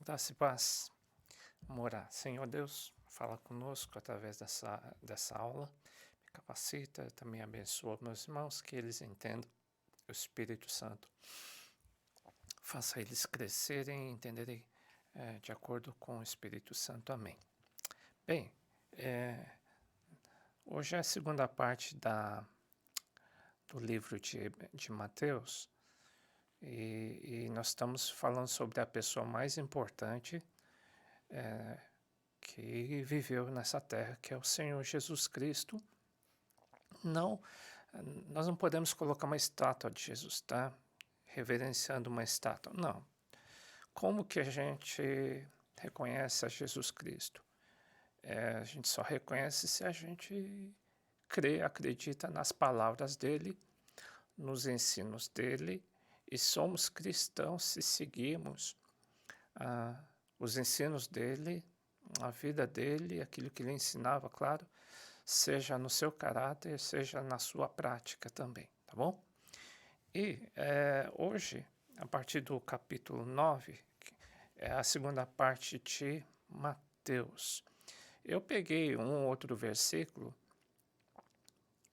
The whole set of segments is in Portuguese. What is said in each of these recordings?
Graça e paz. Vamos orar. Senhor Deus, fala conosco através dessa aula. Me capacita, também abençoa meus irmãos, que eles entendam o Espírito Santo. Faça eles crescerem e entenderem de acordo com o Espírito Santo. Amém. Bem, hoje é a segunda parte do livro de Mateus. E nós estamos falando sobre a pessoa mais importante que viveu nessa terra, que é o Senhor Jesus Cristo. Não, nós não podemos colocar uma estátua de Jesus, tá? Reverenciando uma estátua. Não. Como que a gente reconhece a Jesus Cristo? A gente só reconhece se a gente crê, acredita nas palavras dele, nos ensinos dele, e somos cristãos se seguirmos os ensinos dele, a vida dele, aquilo que ele ensinava, claro, seja no seu caráter, seja na sua prática também, tá bom? E hoje, a partir do capítulo 9, é a segunda parte de Mateus. Eu peguei um outro versículo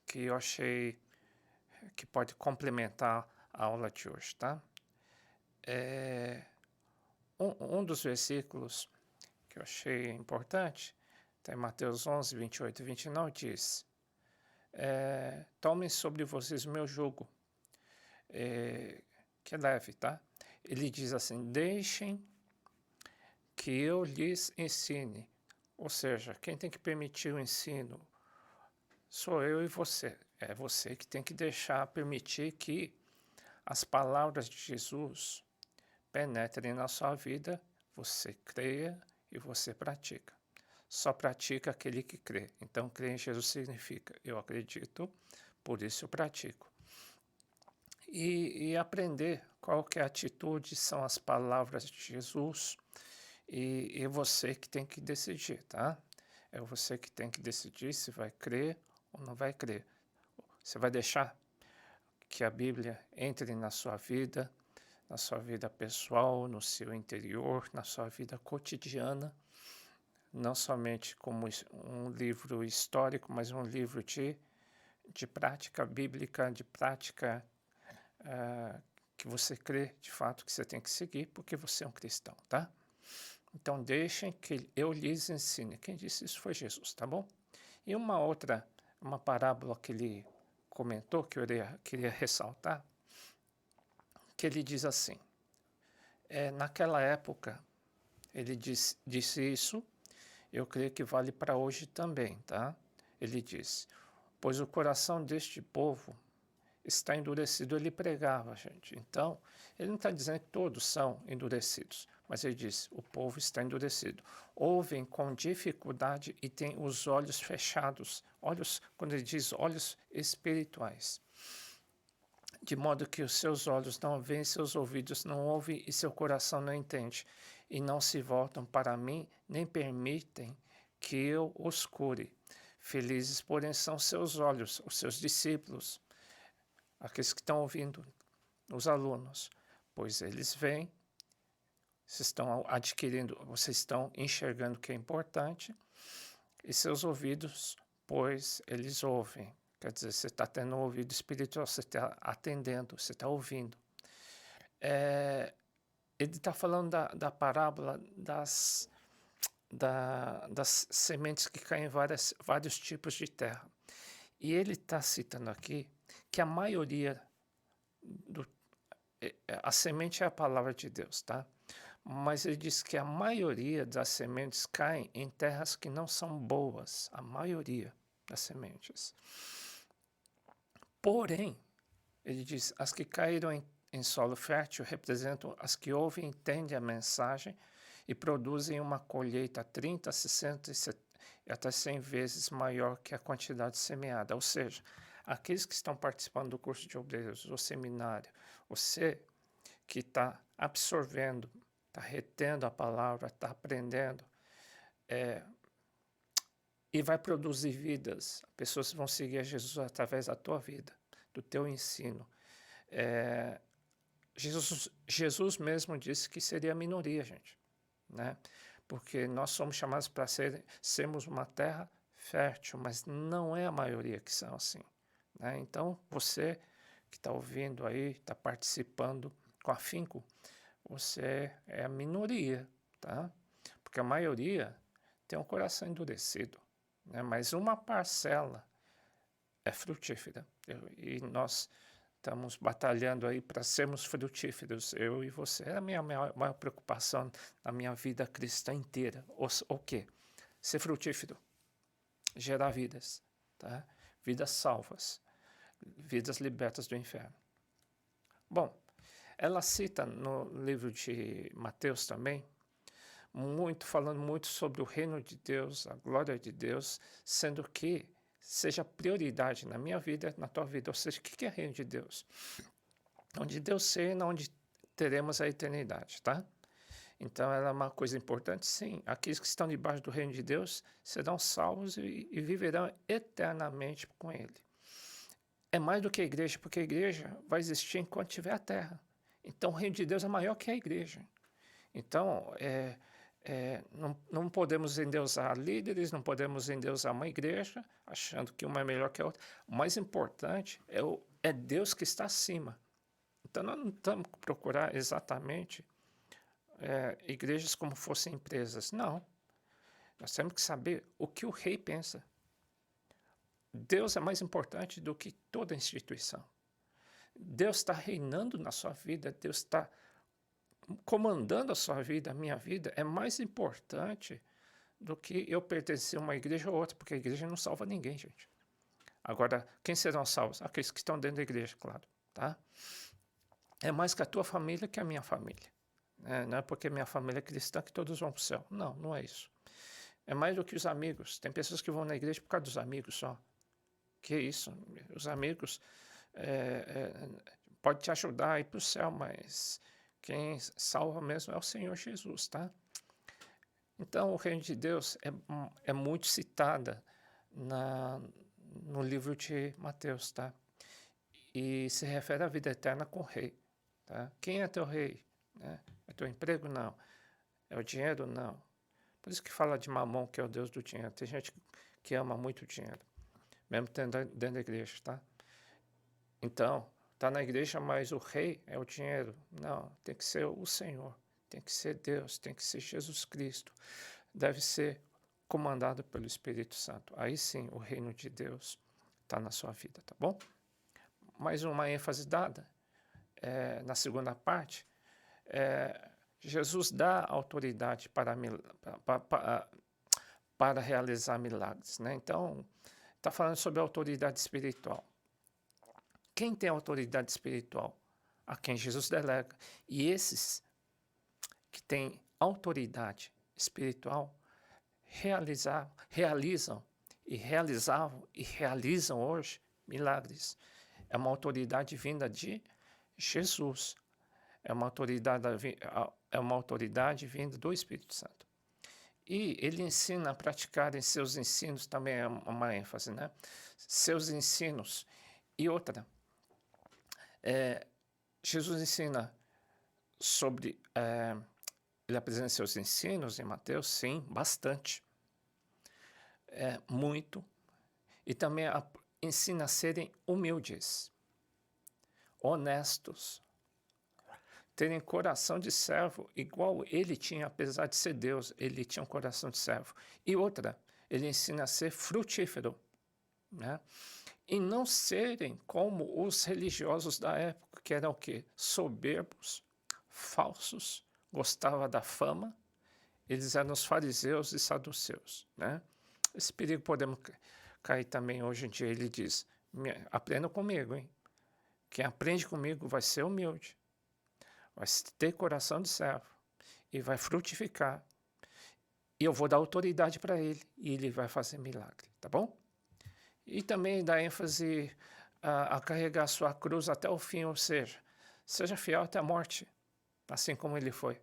que eu achei que pode complementar a aula de hoje, tá? Um dos versículos que eu achei importante, está em Mateus 11, 28 e 29, diz: tomem sobre vocês o meu jugo, que é leve, tá? Ele diz assim: deixem que eu lhes ensine. Ou seja, quem tem que permitir o ensino sou eu e você. É você que tem que permitir que as palavras de Jesus penetrem na sua vida, você creia e você pratica. Só pratica aquele que crê. Então, crer em Jesus significa: eu acredito, por isso eu pratico. E aprender qual que é a atitude, são as palavras de Jesus, e você que tem que decidir, tá? É você que tem que decidir se vai crer ou não vai crer. Você vai deixar que a Bíblia entre na sua vida pessoal, no seu interior, na sua vida cotidiana, não somente como um livro histórico, mas um livro de prática bíblica, de prática que você crê de fato que você tem que seguir, porque você é um cristão, tá? Então deixem que eu lhes ensine. Quem disse isso foi Jesus, tá bom? E uma parábola que ele comentou, que eu queria ressaltar, que ele diz assim: naquela época, ele disse isso, eu creio que vale para hoje também, tá? Ele diz: pois o coração deste povo está endurecido. Ele pregava, gente. Então, ele não está dizendo que todos são endurecidos, mas ele diz: o povo está endurecido. Ouvem com dificuldade e têm os olhos fechados. Olhos, quando ele diz olhos espirituais. De modo que os seus olhos não veem, seus ouvidos não ouvem e seu coração não entende. E não se voltam para mim, nem permitem que eu os cure. Felizes, porém, são seus olhos, os seus discípulos, aqueles que estão ouvindo, os alunos, pois eles veem, vocês estão adquirindo, vocês estão enxergando o que é importante, e seus ouvidos, pois eles ouvem. Quer dizer, você está tendo um ouvido espiritual, você está atendendo, você está ouvindo. Ele está falando da parábola das sementes que caem em vários tipos de terra. E ele está citando aqui que a maioria a semente é a palavra de Deus, tá? Mas ele diz que a maioria das sementes caem em terras que não são boas, a maioria das sementes. Porém, ele diz, as que caíram em solo fértil representam as que ouvem e entendem a mensagem e produzem uma colheita 30, 60 e até 100 vezes maior que a quantidade semeada. Ou seja, aqueles que estão participando do curso de obreiros, o seminário, você que está absorvendo, está retendo a palavra, está aprendendo, e vai produzir vidas. Pessoas vão seguir a Jesus através da tua vida, do teu ensino. Jesus mesmo disse que seria a minoria, gente. né? Porque nós somos chamados para sermos uma terra fértil, mas não é a maioria que são assim, né? Então, você que está ouvindo aí, está participando com afinco, você é a minoria, tá? Porque a maioria tem um coração endurecido, né? Mas uma parcela é frutífera. E nós estamos batalhando aí para sermos frutíferos, eu e você. É a minha maior preocupação na minha vida cristã inteira. O quê? Ser frutífero, gerar vidas, tá? Vidas salvas, vidas libertas do inferno. Bom, ela cita no livro de Mateus também, falando muito sobre o reino de Deus, a glória de Deus, sendo que seja prioridade na minha vida, na tua vida. Ou seja, o que é reino de Deus? Onde Deus reina, onde teremos a eternidade, tá? Então, ela é uma coisa importante, sim. Aqueles que estão debaixo do reino de Deus serão salvos e viverão eternamente com Ele. É mais do que a igreja, porque a igreja vai existir enquanto tiver a terra. Então, o reino de Deus é maior que a igreja. Então, não podemos endeusar líderes, não podemos endeusar uma igreja, achando que uma é melhor que a outra. O mais importante é Deus que está acima. Então, nós não estamos procurar exatamente igrejas como fossem empresas. Não. Nós temos que saber o que o rei pensa. Deus é mais importante do que toda instituição. Deus está reinando na sua vida, Deus está comandando a sua vida, a minha vida, é mais importante do que eu pertencer a uma igreja ou outra, porque a igreja não salva ninguém, gente. Agora, quem serão salvos? Aqueles que estão dentro da igreja, claro, tá? É mais que a tua família que a minha família. Não é porque minha família é cristã que todos vão para o céu. Não, não é isso. É mais do que os amigos. Tem pessoas que vão na igreja por causa dos amigos só. Que isso? Os amigos pode te ajudar a ir para o céu, mas quem salva mesmo é o Senhor Jesus, tá? Então, o reino de Deus é muito citada no livro de Mateus, tá? E se refere à vida eterna com o rei, tá? Quem é teu rei? Né? É teu emprego? Não. É o dinheiro? Não. Por isso que fala de Mamon, que é o Deus do dinheiro. Tem gente que ama muito o dinheiro, mesmo dentro da igreja, tá? Então, está na igreja, mas o rei é o dinheiro. Não, tem que ser o Senhor, tem que ser Deus, tem que ser Jesus Cristo. Deve ser comandado pelo Espírito Santo. Aí sim, o reino de Deus está na sua vida, tá bom? Mais uma ênfase dada na segunda parte, Jesus dá autoridade para realizar milagres, né? Então, está falando sobre a autoridade espiritual. Quem tem autoridade espiritual? A quem Jesus delega. E esses que têm autoridade espiritual realizam e realizam hoje milagres. É uma autoridade vinda de Jesus. É uma autoridade vinda do Espírito Santo. E ele ensina a praticar em seus ensinos, também é uma ênfase, né? Seus ensinos. E outra, Jesus ensina sobre... ele apresenta seus ensinos em Mateus, sim, bastante. Muito. E também ensina a serem humildes, honestos, terem coração de servo, igual ele tinha, apesar de ser Deus, ele tinha um coração de servo. E outra, ele ensina a ser frutífero, né? E não serem como os religiosos da época, que eram o quê? Soberbos, falsos, gostavam da fama. Eles eram os fariseus e saduceus, né? Esse perigo podemos cair também hoje em dia. Ele diz, aprenda comigo, hein? Quem aprende comigo vai ser humilde, vai ter coração de servo e vai frutificar. E eu vou dar autoridade para ele e ele vai fazer milagre, tá bom? E também dá ênfase a carregar a sua cruz até o fim, ou seja fiel até a morte, assim como ele foi.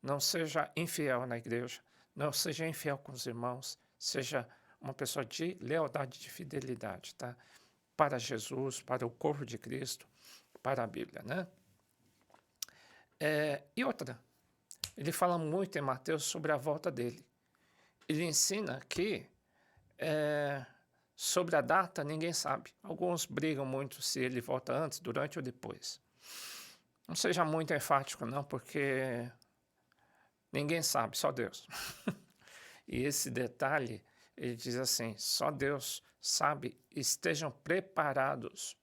Não seja infiel na igreja, não seja infiel com os irmãos, seja uma pessoa de lealdade, de fidelidade, tá? Para Jesus, para o corpo de Cristo, para a Bíblia, né? E outra, Ele fala muito em Mateus sobre a volta dele. Ele ensina que sobre a data ninguém sabe. Alguns brigam muito se ele volta antes, durante ou depois. Não seja muito enfático, não, porque ninguém sabe, só Deus. E esse detalhe, ele diz assim, só Deus sabe, estejam preparados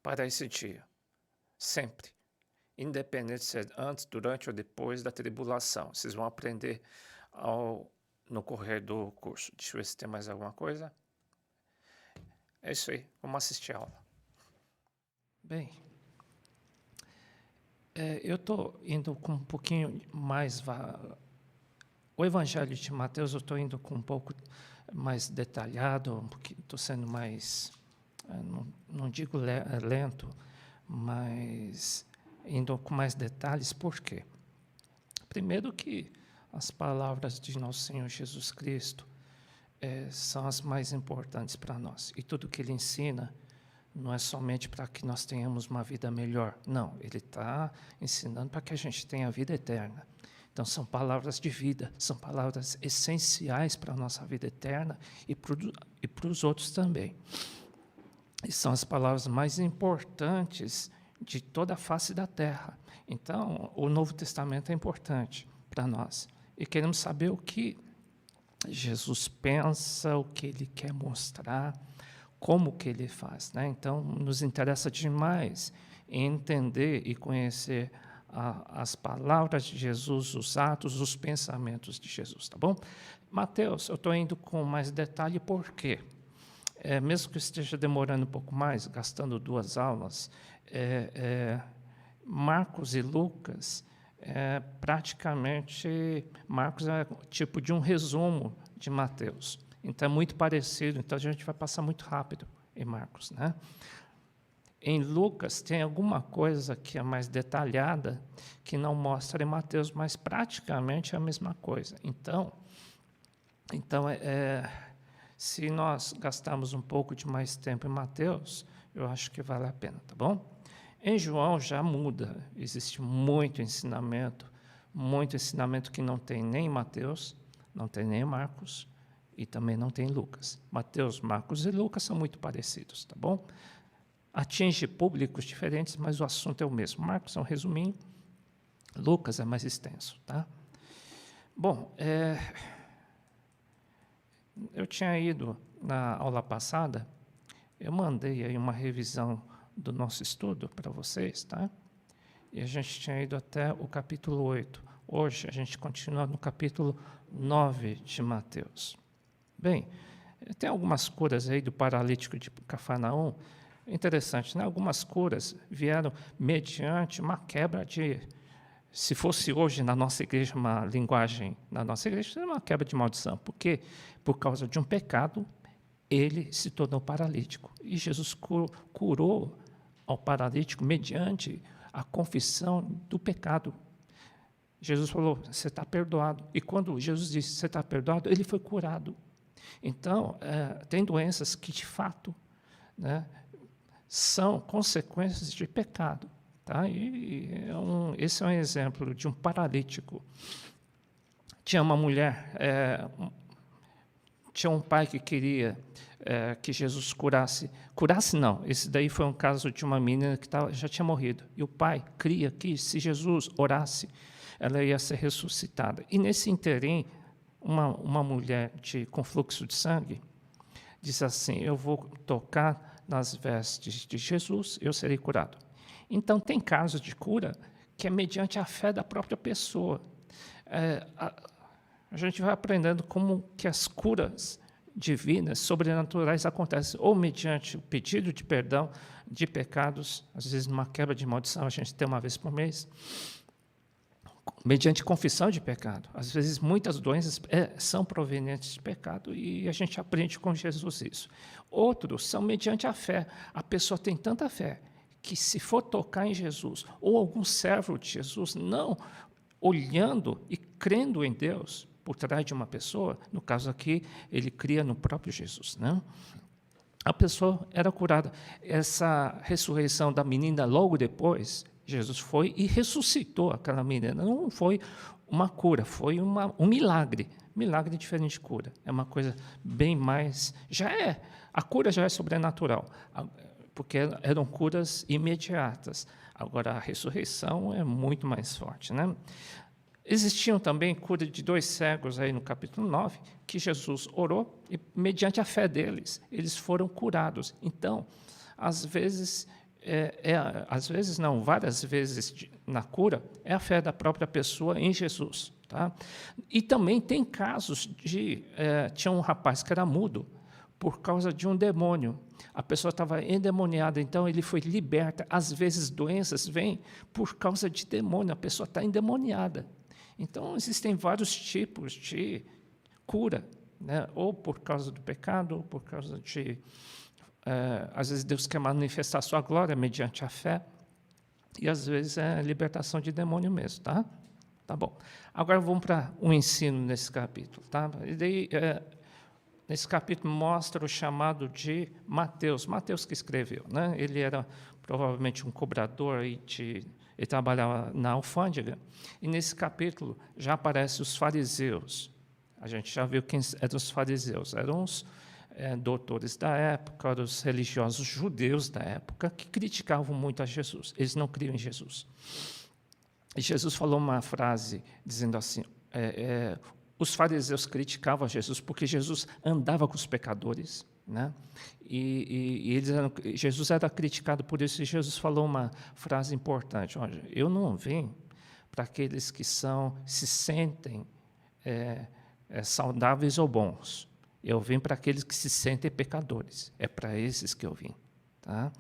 para esse dia, sempre. Independente se é antes, durante ou depois da tribulação. Vocês vão aprender no correr do curso. Deixa eu ver se tem mais alguma coisa. É isso aí, vamos assistir a aula. Bem, eu estou indo com um pouquinho mais... O Evangelho de Mateus eu estou indo com um pouco mais detalhado, estou sendo mais, não digo lento, mas indo com mais detalhes. Por quê? Primeiro que as palavras de nosso Senhor Jesus Cristo são as mais importantes para nós. E tudo que Ele ensina não é somente para que nós tenhamos uma vida melhor. Não, Ele está ensinando para que a gente tenha a vida eterna. Então, são palavras de vida, são palavras essenciais para a nossa vida eterna e para os outros também. E são as palavras mais importantes de toda a face da terra. Então, o Novo Testamento é importante para nós. E queremos saber o que Jesus pensa, o que Ele quer mostrar, como que Ele faz, né? Então, nos interessa demais entender e conhecer as palavras de Jesus, os atos, os pensamentos de Jesus, tá bom? Mateus, eu estou indo com mais detalhe, por quê? Mesmo que esteja demorando um pouco mais, gastando 2 aulas, Marcos e Lucas, praticamente, Marcos é tipo de um resumo de Mateus. Então, é muito parecido, então a gente vai passar muito rápido em Marcos, né? Em Lucas tem alguma coisa que é mais detalhada, que não mostra em Mateus, mas praticamente é a mesma coisa. Então se nós gastarmos um pouco de mais tempo em Mateus, eu acho que vale a pena, tá bom? Em João já muda, existe muito ensinamento que não tem nem em Mateus, não tem nem em Marcos, e também não tem em Lucas. Mateus, Marcos e Lucas são muito parecidos, tá bom? Atinge públicos diferentes, mas o assunto é o mesmo. Marcos é um resuminho, Lucas é mais extenso, tá? Bom, eu tinha ido na aula passada, eu mandei aí uma revisão do nosso estudo para vocês, tá? E a gente tinha ido até o capítulo 8. Hoje a gente continua no capítulo 9 de Mateus. Bem, tem algumas curas aí do paralítico de Cafarnaum. Interessante, né? Algumas curas vieram mediante uma quebra de... Se fosse hoje na nossa igreja, uma linguagem na nossa igreja, seria uma quebra de maldição. Porque, por causa de um pecado, ele se tornou paralítico. E Jesus curou ao paralítico mediante a confissão do pecado. Jesus falou, você está perdoado. E quando Jesus disse, você está perdoado, ele foi curado. Então, tem doenças que, de fato, né, são consequências de pecado. Tá? Esse é um exemplo de um paralítico. Tinha uma mulher, tinha um pai que queria que Jesus curasse. Curasse não, esse daí foi um caso de uma menina que já tinha morrido. E o pai cria que se Jesus orasse, ela ia ser ressuscitada. E nesse interim, uma mulher com fluxo de sangue disse assim, eu vou tocar nas vestes de Jesus, eu serei curado. Então, tem casos de cura que é mediante a fé da própria pessoa. A gente vai aprendendo como que as curas divinas, sobrenaturais, acontecem ou mediante o pedido de perdão de pecados, às vezes numa quebra de maldição, a gente tem uma vez por mês, mediante confissão de pecado. Às vezes, muitas doenças são provenientes de pecado e a gente aprende com Jesus isso. Outros são mediante a fé. A pessoa tem tanta fé que, se for tocar em Jesus ou algum servo de Jesus, não olhando e crendo em Deus por trás de uma pessoa, no caso aqui, ele cria no próprio Jesus, né? A pessoa era curada. Essa ressurreição da menina logo depois, Jesus foi e ressuscitou aquela menina. Não foi uma cura, foi um milagre. Milagre diferente de cura. É uma coisa bem mais... A cura já é sobrenatural, porque eram curas imediatas. Agora, a ressurreição é muito mais forte, né? Existiam também cura de 2 cegos aí no capítulo 9, que Jesus orou e, mediante a fé deles, eles foram curados. Então, às vezes não, várias vezes na cura, é a fé da própria pessoa em Jesus. Tá? E também tem casos tinha um rapaz que era mudo por causa de um demônio. A pessoa estava endemoniada, então ele foi liberta. Às vezes doenças vêm por causa de demônio, a pessoa está endemoniada. Então, existem vários tipos de cura, né? Ou por causa do pecado, ou por causa de... às vezes Deus quer manifestar a sua glória mediante a fé, e às vezes é libertação de demônio mesmo, tá? Tá bom. Agora vamos para o ensino nesse capítulo, tá? E daí, nesse capítulo mostra o chamado de Mateus. Mateus que escreveu, né? Ele era provavelmente um cobrador ele trabalhava na alfândega, e nesse capítulo já aparecem os fariseus. A gente já viu quem eram os fariseus. Eram os doutores da época, eram os religiosos judeus da época, que criticavam muito a Jesus. Eles não criam em Jesus. E Jesus falou uma frase dizendo assim, os fariseus criticavam a Jesus porque Jesus andava com os pecadores, né? E Jesus era criticado por isso, e Jesus falou uma frase importante: olha, eu não vim para aqueles que se sentem saudáveis ou bons, eu vim para aqueles que se sentem pecadores, é para esses que eu vim. Tá?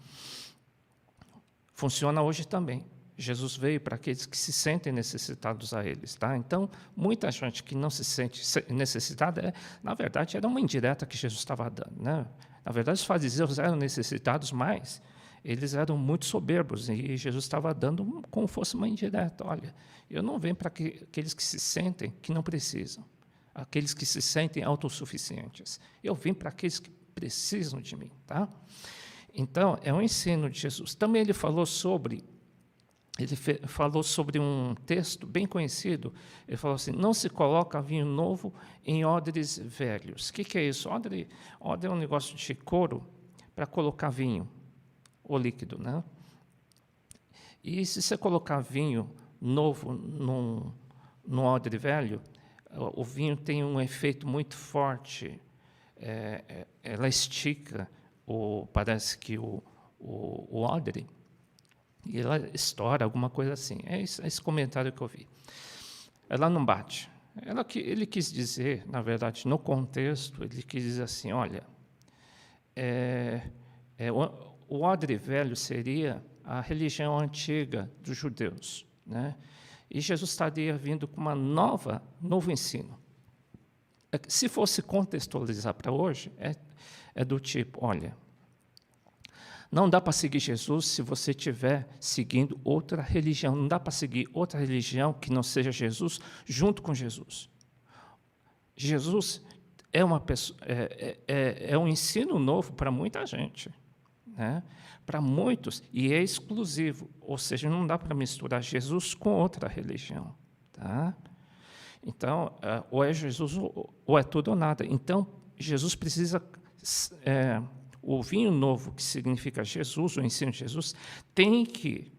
Funciona hoje também. Jesus veio para aqueles que se sentem necessitados a eles. Tá? Então, muita gente que não se sente necessitada, na verdade, era uma indireta que Jesus estava dando. Né? Na verdade, os fariseus eram necessitados, mas eles eram muito soberbos, e Jesus estava dando como fosse uma indireta. Olha, eu não venho para aqueles que se sentem que não precisam, aqueles que se sentem autossuficientes. Eu vim para aqueles que precisam de mim. Tá? Então, é um ensino de Jesus. Também ele falou sobre um texto bem conhecido. Ele falou assim: não se coloca vinho novo em odres velhos. O que é isso? Odre é um negócio de couro para colocar vinho, ou líquido, né? E se você colocar vinho novo num odre velho, o vinho tem um efeito muito forte. Ela estica, parece que o odre, e ela estoura, alguma coisa assim. É esse comentário que eu vi. Ela não bate. Ele quis dizer, na verdade, no contexto, ele quis dizer assim, olha, o odre velho seria a religião antiga dos judeus, né? E Jesus estaria vindo com novo ensino. Se fosse contextualizar para hoje, é do tipo, olha, não dá para seguir Jesus se você estiver seguindo outra religião. Não dá para seguir outra religião que não seja Jesus junto com Jesus. Jesus é uma pessoa, um ensino novo para muita gente, né? Para muitos, e é exclusivo. Ou seja, não dá para misturar Jesus com outra religião. Tá? Então, ou é Jesus ou é tudo ou nada. Então, Jesus precisa... o vinho novo, que significa Jesus, o ensino de Jesus, tem que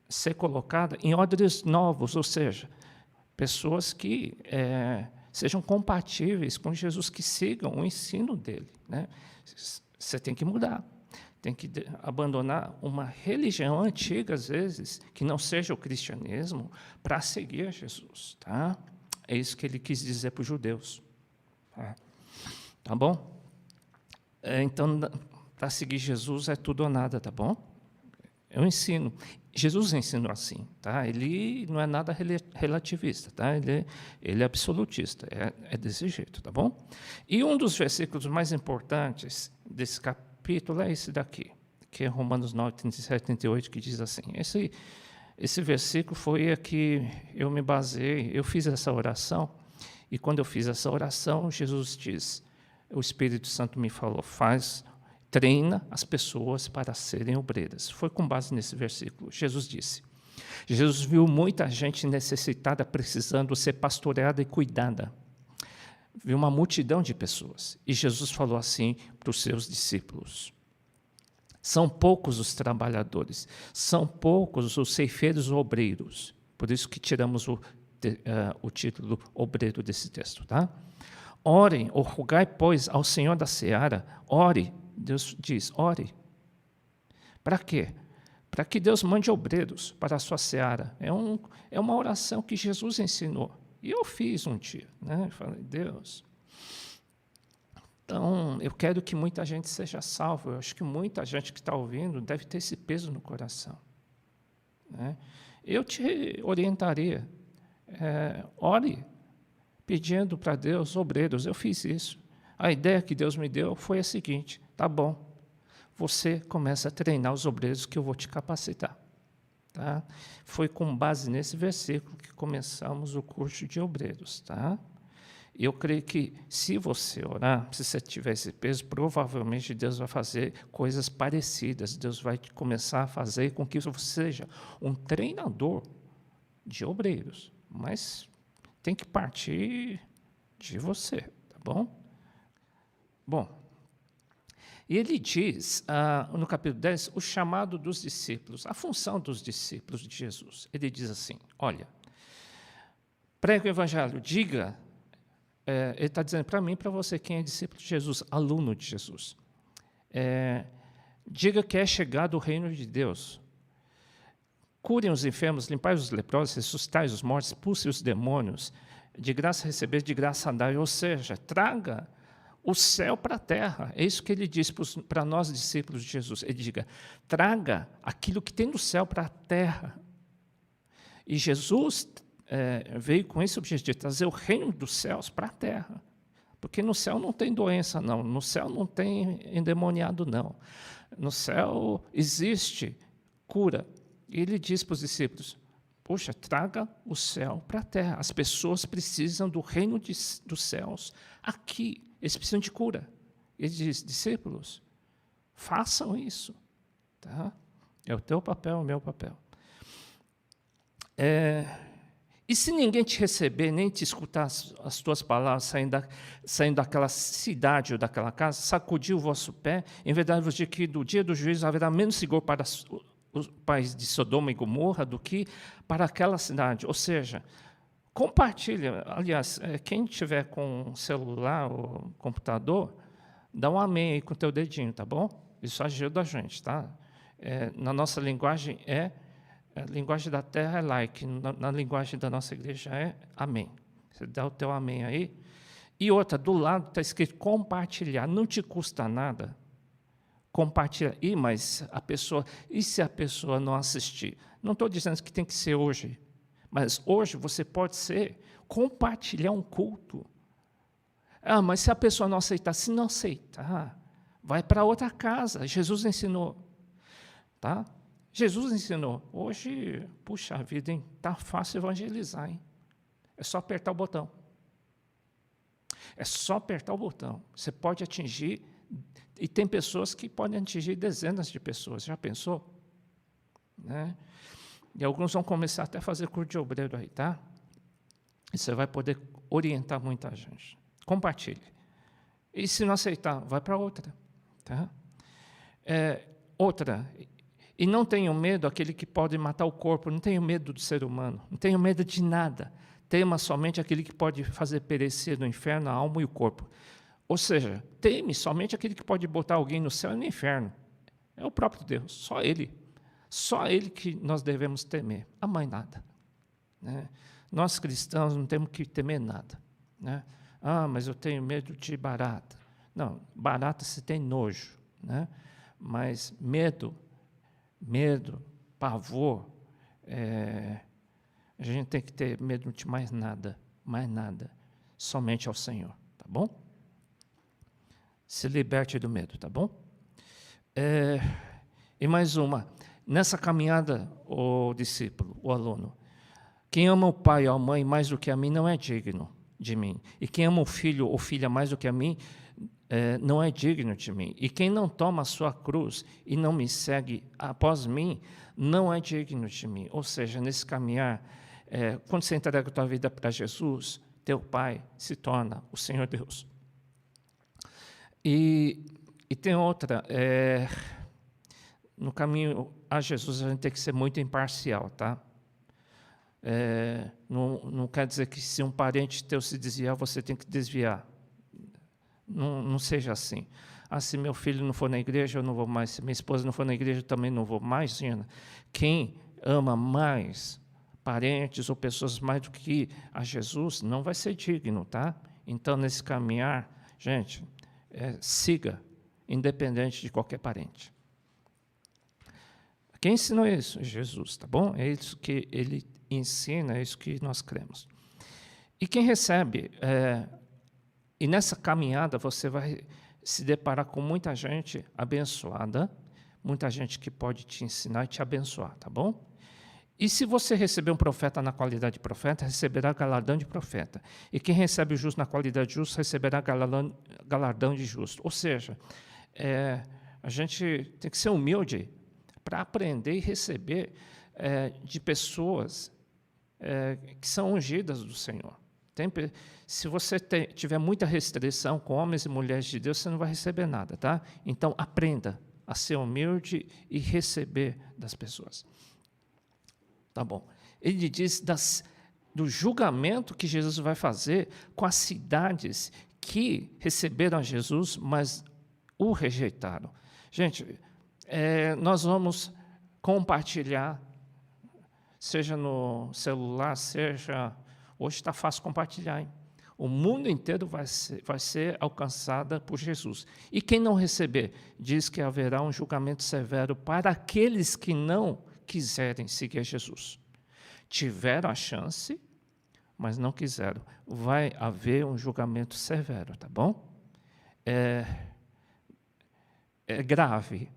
ser colocado em odres novos, ou seja, pessoas que sejam compatíveis com Jesus, que sigam o ensino dele. Né? Você tem que mudar, tem que abandonar uma religião antiga, às vezes, que não seja o cristianismo, para seguir a Jesus. Tá? É isso que ele quis dizer para os judeus. Tá bom? Então, para seguir Jesus é tudo ou nada, tá bom? É um ensino. Jesus ensinou assim, tá? Ele não é nada relativista, tá? Ele é absolutista, é desse jeito, tá bom? E um dos versículos mais importantes desse capítulo é esse daqui, que é Romanos 9, 37, 38, que diz assim, esse versículo foi a que eu me baseei, eu fiz essa oração, e quando eu fiz essa oração, Jesus diz, o Espírito Santo me falou, treina as pessoas para serem obreiras. Foi com base nesse versículo. Jesus disse, Jesus viu muita gente necessitada, precisando ser pastoreada e cuidada. Viu uma multidão de pessoas. E Jesus falou assim para os seus discípulos: são poucos os trabalhadores, são poucos os ceifeiros obreiros. Por isso que tiramos o título obreiro desse texto, tá? Orem, ou rogai, pois, ao Senhor da seara, ore, Deus diz, ore. Para quê? Para que Deus mande obreiros para a sua seara. É uma oração que Jesus ensinou. E eu fiz um dia, né? Falei, Deus. Então, eu quero que muita gente seja salva. Eu acho que muita gente que está ouvindo deve ter esse peso no coração, né? Eu te orientaria. Ore, pedindo para Deus obreiros. Eu fiz isso. A ideia que Deus me deu foi a seguinte: tá bom, você começa a treinar os obreiros que eu vou te capacitar. Tá? Foi com base nesse versículo que começamos o curso de obreiros. Tá? Eu creio que, se você orar, se você tiver esse peso, provavelmente Deus vai fazer coisas parecidas. Deus vai começar a fazer com que você seja um treinador de obreiros. Mas tem que partir de você, tá bom? Bom, e ele diz, no capítulo 10, o chamado dos discípulos, a função dos discípulos de Jesus. Ele diz assim, olha, prega o evangelho, diga, ele está dizendo para mim e para você, quem é discípulo de Jesus, aluno de Jesus. Diga que é chegado o reino de Deus. Curem os enfermos, limpai os leprosos, ressuscitai os mortos, expulsem os demônios, de graça receber, de graça dar. Ou seja, traga o céu para a terra. É isso que ele diz para nós, discípulos de Jesus. Ele diga, traga aquilo que tem no céu para a terra. E Jesus veio com esse objetivo, trazer o reino dos céus para a terra. Porque no céu não tem doença, não. No céu não tem endemoniado, não. No céu existe cura. E ele diz para os discípulos, poxa, traga o céu para a terra. As pessoas precisam do reino dos céus aqui. Eles precisam de cura. Ele diz, discípulos, façam isso. Tá? É o teu papel, é o meu papel. E se ninguém te receber, nem te escutar as tuas palavras saindo daquela cidade ou daquela casa, sacudir o vosso pé, em verdade vos digo que do dia do juízo haverá menos rigor para os pais de Sodoma e Gomorra do que para aquela cidade. Ou seja, compartilha. Aliás, quem tiver com celular ou computador, dá um amém aí com o teu dedinho, tá bom? Isso ajuda a gente, tá? Na nossa linguagem a linguagem da terra é like, na linguagem da nossa igreja é amém. Você dá o teu amém aí. E outra, do lado está escrito compartilhar, não te custa nada. Compartilha. Mas a pessoa, e se a pessoa não assistir? Não estou dizendo que tem que ser hoje, mas hoje você pode compartilhar um culto. Mas se a pessoa não aceitar, se não aceitar, vai para outra casa. Jesus ensinou, tá? Jesus ensinou. Hoje, puxa vida, hein? Tá fácil evangelizar, hein? É só apertar o botão. É só apertar o botão. Você pode atingir. E tem pessoas que podem atingir dezenas de pessoas. Já pensou? Né? E alguns vão começar até a fazer curso de obreiro aí, tá? E você vai poder orientar muita gente. Compartilhe. E se não aceitar, vai para outra. Tá? Outra. E não tenham medo aquele que pode matar o corpo. Não tenham medo do ser humano. Não tenham medo de nada. Tema somente aquele que pode fazer perecer no inferno a alma e o corpo. Ou seja, teme somente aquele que pode botar alguém no céu e no inferno. É o próprio Deus, só Ele. Só Ele que nós devemos temer, a mais nada. Né? Nós cristãos não temos que temer nada. Né? Mas eu tenho medo de barata. Não, barata se tem nojo. Né? Mas medo, pavor, a gente tem que ter medo de mais nada, somente ao Senhor. Tá bom? Se liberte do medo, tá bom? E mais uma. Nessa caminhada, o discípulo, o aluno, quem ama o pai ou a mãe mais do que a mim não é digno de mim. E quem ama o filho ou filha mais do que a mim não é digno de mim. E quem não toma a sua cruz e não me segue após mim, não é digno de mim. Ou seja, nesse caminhar, quando você entrega a tua vida para Jesus, teu Pai se torna o Senhor Deus. E tem outra, no caminho a Jesus a gente tem que ser muito imparcial, tá? Não quer dizer que se um parente teu se desviar, você tem que desviar. Não seja assim. Se meu filho não for na igreja, eu não vou mais. Se minha esposa não for na igreja, eu também não vou mais. Imagina. Quem ama mais parentes ou pessoas mais do que a Jesus, não vai ser digno, tá? Então, nesse caminhar, gente, siga, independente de qualquer parente. Quem ensinou isso? Jesus, tá bom? É isso que ele ensina, é isso que nós cremos. E quem recebe, e nessa caminhada você vai se deparar com muita gente abençoada, muita gente que pode te ensinar e te abençoar, tá bom? E se você receber um profeta na qualidade de profeta, receberá galardão de profeta. E quem recebe o justo na qualidade de justo, receberá galardão de justo. Ou seja, a gente tem que ser humilde para aprender e receber de pessoas que são ungidas do Senhor. Se você tiver muita restrição com homens e mulheres de Deus, você não vai receber nada, tá? Então, aprenda a ser humilde e receber das pessoas. Tá bom. Ele diz do julgamento que Jesus vai fazer com as cidades que receberam a Jesus, mas o rejeitaram. Gente, nós vamos compartilhar, seja no celular, seja... Hoje está fácil compartilhar, hein? O mundo inteiro vai ser alcançada por Jesus. E quem não receber, diz que haverá um julgamento severo para aqueles que não quiserem seguir Jesus. Tiveram a chance, mas não quiseram. Vai haver um julgamento severo, tá bom? É grave,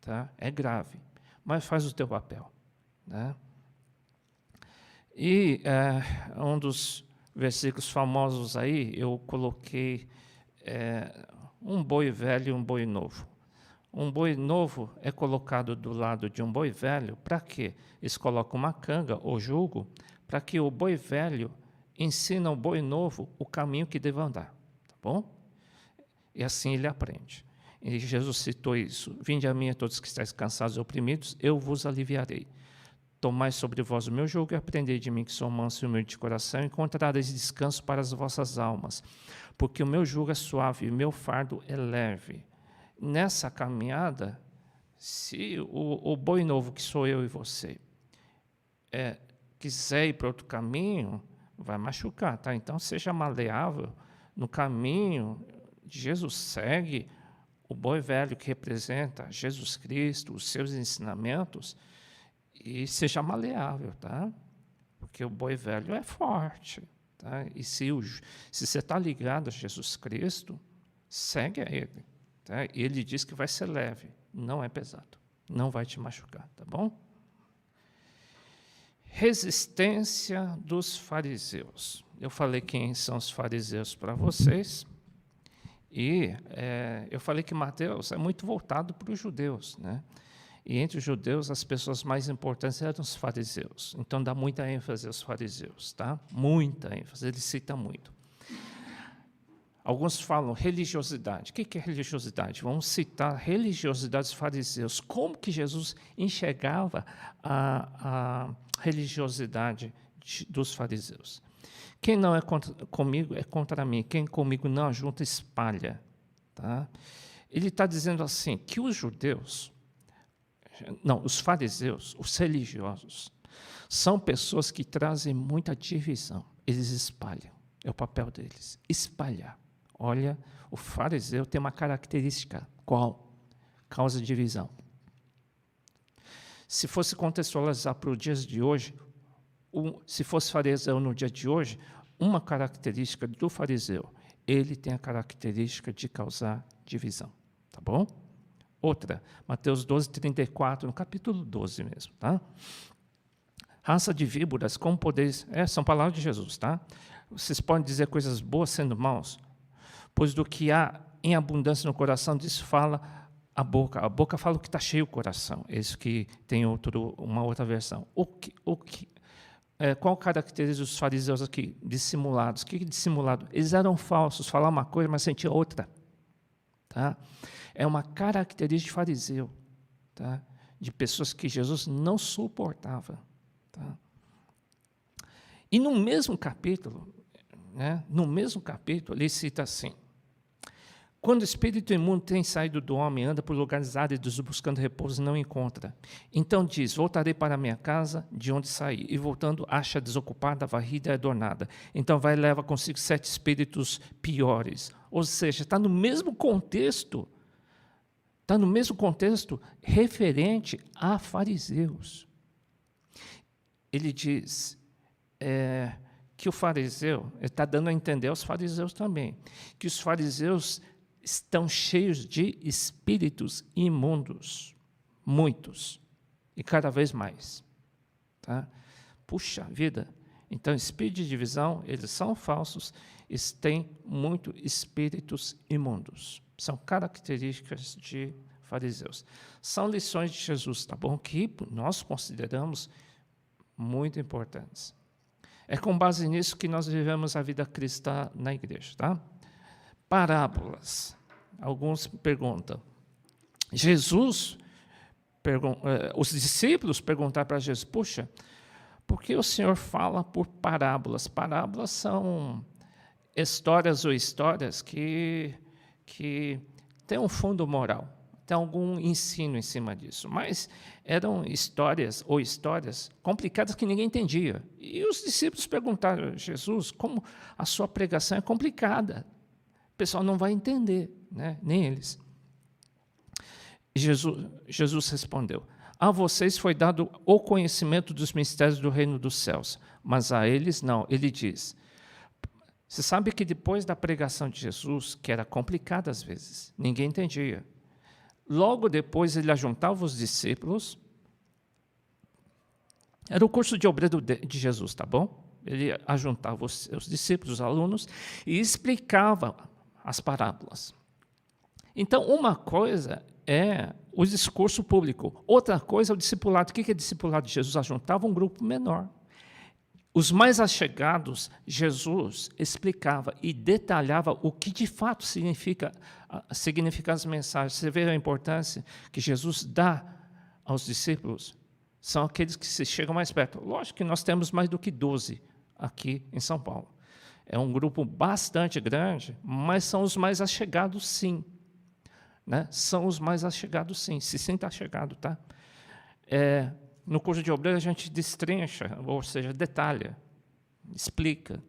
tá? É grave, mas faz o teu papel, né? E um dos versículos famosos aí, eu coloquei um boi velho e um boi novo. Um boi novo é colocado do lado de um boi velho, para quê? Eles colocam uma canga ou jugo, para que o boi velho ensine ao boi novo o caminho que deve andar, tá bom? E assim ele aprende. E Jesus citou isso: vinde a mim, todos que estáis cansados e oprimidos, eu vos aliviarei. Tomai sobre vós o meu jugo e aprendei de mim, que sou manso e humilde de coração, e encontrareis descanso para as vossas almas, porque o meu jugo é suave e o meu fardo é leve. Nessa caminhada, se o boi novo, que sou eu e você, quiser ir para outro caminho, vai machucar, tá? Então, seja maleável no caminho de Jesus. Segue o boi velho, que representa Jesus Cristo, os seus ensinamentos, e seja maleável, tá? Porque o boi velho é forte, tá? E se você está ligado a Jesus Cristo, segue a Ele, tá? E Ele diz que vai ser leve, não é pesado, não vai te machucar, tá bom? Resistência dos fariseus. Eu falei quem são os fariseus para vocês, e eu falei que Mateus é muito voltado para os judeus, né? E entre os judeus, as pessoas mais importantes eram os fariseus. Então, dá muita ênfase aos fariseus, tá? Muita ênfase, ele cita muito. Alguns falam religiosidade. O que é religiosidade? Vamos citar a religiosidade dos fariseus. Como que Jesus enxergava a religiosidade dos fariseus? Quem não é comigo é contra mim. Quem comigo não ajunta, espalha. Tá? Ele está dizendo assim, que os judeus... Não, os fariseus, os religiosos, são pessoas que trazem muita divisão. Eles espalham. É o papel deles, espalhar. Olha, o fariseu tem uma característica. Qual? Causa divisão. Se fosse contextualizar para os dias de hoje, se fosse fariseu no dia de hoje, uma característica do fariseu, ele tem a característica de causar divisão. Tá bom? Outra, Mateus 12, 34, no capítulo 12 mesmo, tá? Raça de víboras, como podeis... são palavras de Jesus, tá? Vocês podem dizer coisas boas sendo maus, pois do que há em abundância no coração, disso fala a boca. A boca fala o que está cheio o coração. Isso que tem uma outra versão. Qual caracteriza os fariseus aqui? Dissimulados. O que é dissimulado? Eles eram falsos, falavam uma coisa, mas sentiam outra. Tá? É uma característica de fariseu, tá? De pessoas que Jesus não suportava. Tá? E no mesmo capítulo, né, ele cita assim: quando o espírito imundo tem saído do homem, anda por lugares áridos buscando repouso e não encontra. Então diz: voltarei para a minha casa, de onde saí. E voltando, acha desocupada, varrida e adornada. Então vai e leva consigo 7 espíritos piores. Ou seja, está no mesmo contexto. Está no mesmo contexto referente a fariseus. Ele diz que o fariseu, ele está dando a entender aos fariseus também, que os fariseus estão cheios de espíritos imundos, muitos, e cada vez mais. Tá? Puxa vida! Então, espírito de divisão, eles são falsos, eles têm muito espíritos imundos. São características de fariseus. São lições de Jesus, tá bom? Que nós consideramos muito importantes. É com base nisso que nós vivemos a vida cristã na igreja, tá? Parábolas. Alguns perguntam. Os discípulos perguntaram para Jesus: puxa, por que o Senhor fala por parábolas? Parábolas são histórias que têm um fundo moral, tem algum ensino em cima disso, mas eram histórias complicadas que ninguém entendia. E os discípulos perguntaram a Jesus como a sua pregação é complicada. O pessoal não vai entender, né? Nem eles. Jesus respondeu: a vocês foi dado o conhecimento dos mistérios do reino dos céus, mas a eles não. Ele diz: você sabe que depois da pregação de Jesus, que era complicada às vezes, ninguém entendia, logo depois ele ajuntava os discípulos. Era o curso de obreiro de Jesus, tá bom? Ele ajuntava os discípulos, os alunos, e explicava as parábolas. Então, uma coisa é o discurso público, outra coisa é o discipulado. O que é discipulado de Jesus? Ajuntava um grupo menor. Os mais achegados, Jesus explicava e detalhava o que de fato significa as mensagens. Você vê a importância que Jesus dá aos discípulos? São aqueles que se chegam mais perto. Lógico que nós temos mais do que 12 aqui em São Paulo. É um grupo bastante grande, mas são os mais achegados, sim. Né? São os mais achegados, sim. Se sinta achegado, tá? No curso de obreiro a gente destrincha, ou seja, detalha, explica.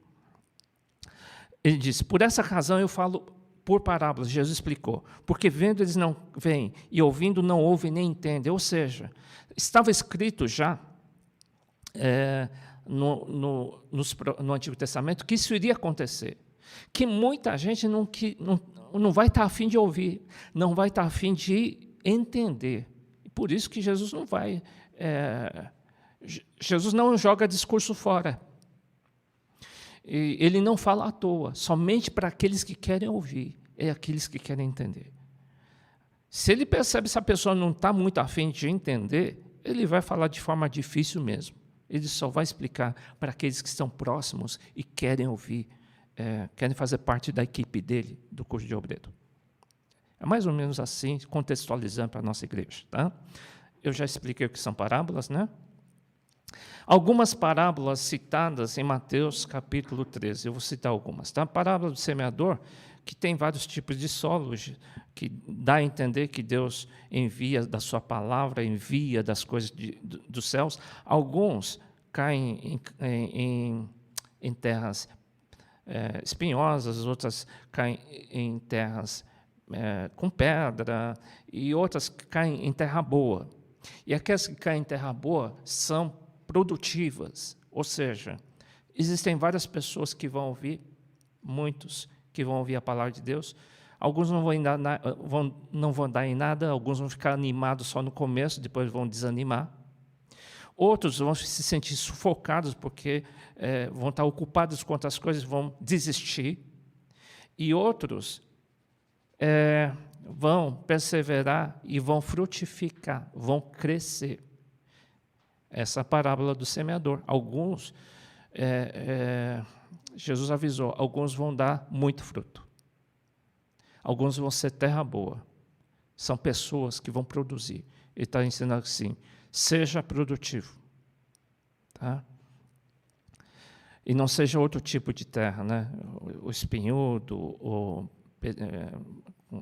Ele diz: por essa razão eu falo por parábolas. Jesus explicou: porque vendo eles não veem, e ouvindo não ouvem nem entendem. Ou seja, estava escrito já no Antigo Testamento que isso iria acontecer, que muita gente não vai estar a fim de ouvir, não vai estar a fim de entender. Por isso que Jesus não vai... Jesus não joga discurso fora. E ele não fala à toa, somente para aqueles que querem ouvir, aqueles que querem entender. Se ele percebe que essa pessoa não está muito a fim de entender, ele vai falar de forma difícil mesmo. Ele só vai explicar para aqueles que estão próximos e querem ouvir, querem fazer parte da equipe dele, do curso de obreiro. É mais ou menos assim, contextualizando para a nossa igreja. Tá? Eu já expliquei o que são parábolas, né? Algumas parábolas citadas em Mateus capítulo 13, eu vou citar algumas. Tá? A parábola do semeador, que tem vários tipos de solos, que dá a entender que Deus envia da sua palavra, envia das coisas dos céus. Alguns caem em terras espinhosas, outras caem em terras com pedra, e outras caem em terra boa. E aquelas que caem em terra boa são produtivas, ou seja, existem várias pessoas que vão ouvir, muitos que vão ouvir a palavra de Deus. Alguns não vão dar em nada, alguns vão ficar animados só no começo, depois vão desanimar. Outros vão se sentir sufocados porque vão estar ocupados com outras coisas, vão desistir. E outros vão perseverar e vão frutificar, vão crescer. Essa é a parábola do semeador. Alguns, Jesus avisou, alguns vão dar muito fruto. Alguns vão ser terra boa. São pessoas que vão produzir. Ele está ensinando assim, seja produtivo. Tá? E não seja outro tipo de terra, né? O espinhudo,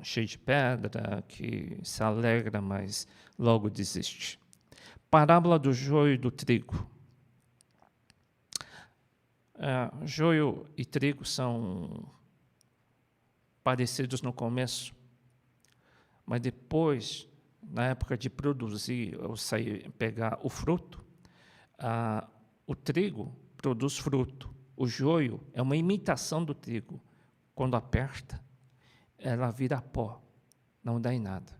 cheio de pedra, que se alegra, mas logo desiste. Parábola do joio e do trigo. Joio e trigo são parecidos no começo, mas depois, na época de produzir, ou sair, pegar o fruto, o trigo produz fruto. O joio é uma imitação do trigo. Quando aperta, ela vira pó, não dá em nada.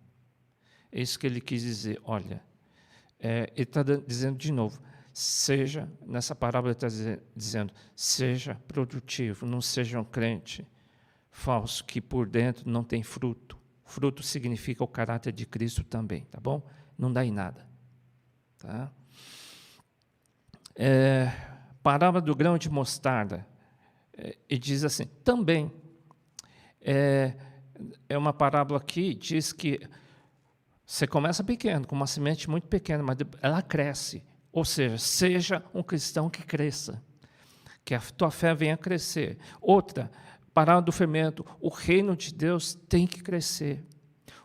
É isso que ele quis dizer. Olha, ele está dizendo de novo, nessa parábola ele está dizendo, seja produtivo, não seja um crente falso, que por dentro não tem fruto. Fruto significa o caráter de Cristo também, tá bom? Não dá em nada. Tá? Parábola do grão de mostarda, e diz assim, também, é uma parábola que diz que você começa pequeno, com uma semente muito pequena, mas ela cresce. Ou seja, seja um cristão que cresça, que a tua fé venha a crescer. Outra, parábola do fermento, o reino de Deus tem que crescer.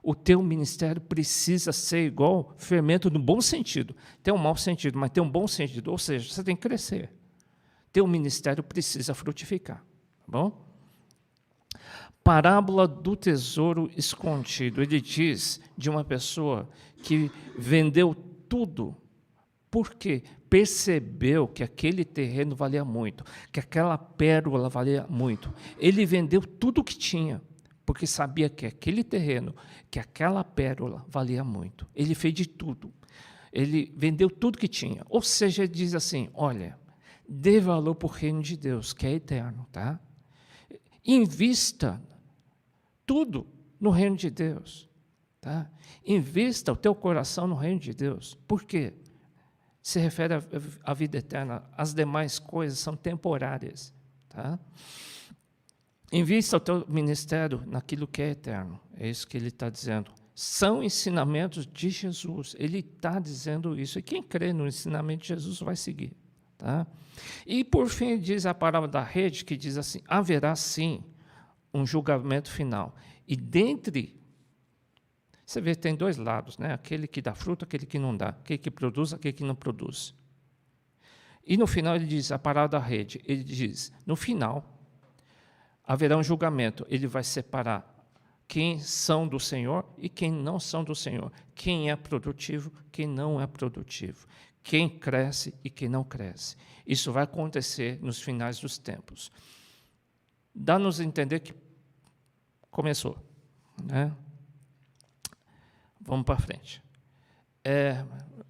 O teu ministério precisa ser igual fermento no bom sentido. Tem um mau sentido, mas tem um bom sentido. Ou seja, você tem que crescer. Teu ministério precisa frutificar. Tá bom? Parábola do tesouro escondido. Ele diz de uma pessoa que vendeu tudo porque percebeu que aquele terreno valia muito, que aquela pérola valia muito. Ele vendeu tudo o que tinha, porque sabia que aquele terreno, que aquela pérola valia muito. Ele fez de tudo. Ele vendeu tudo que tinha. Ou seja, ele diz assim, olha, dê valor para o reino de Deus, que é eterno, tá? Invista tudo no reino de Deus, tá? Invista o teu coração no reino de Deus. Por quê? Se refere à vida eterna. As demais coisas são temporárias, tá? Invista o teu ministério naquilo que é eterno. É isso que ele está dizendo. São ensinamentos de Jesus. Ele está dizendo isso. E quem crê no ensinamento de Jesus vai seguir, tá? E, por fim, diz a parábola da rede, que diz assim, haverá, sim, um julgamento final. E dentre... Você vê, tem dois lados, né? Aquele que dá fruto, aquele que não dá. Aquele que produz, aquele que não produz. E no final ele diz, a parábola da rede, ele diz, no final, haverá um julgamento. Ele vai separar quem são do Senhor e quem não são do Senhor. Quem é produtivo, quem não é produtivo. Quem cresce e quem não cresce. Isso vai acontecer nos finais dos tempos. Dá-nos a entender que começou, né? Vamos para frente.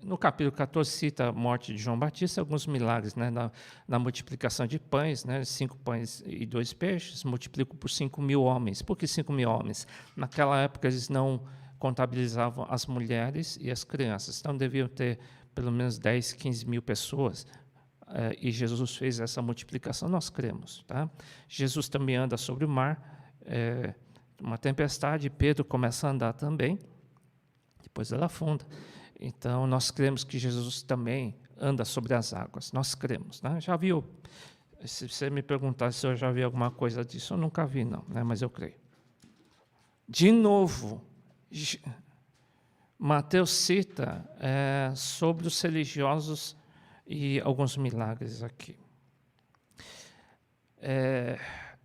No capítulo 14 cita a morte de João Batista, alguns milagres, né, na multiplicação de pães, né, 5 pães e 2 peixes, multiplicam por 5.000 homens. Por que 5.000 homens? Naquela época eles não contabilizavam as mulheres e as crianças, então deviam ter pelo menos 10, 15 mil pessoas, e Jesus fez essa multiplicação, nós cremos. Tá? Jesus também anda sobre o mar, uma tempestade, Pedro começa a andar também, depois ela afunda. Então, nós cremos que Jesus também anda sobre as águas. Nós cremos. Né? Já viu? Se você me perguntar se eu já vi alguma coisa disso, eu nunca vi, não, né? Mas eu creio. De novo, Mateus cita sobre os religiosos e alguns milagres aqui.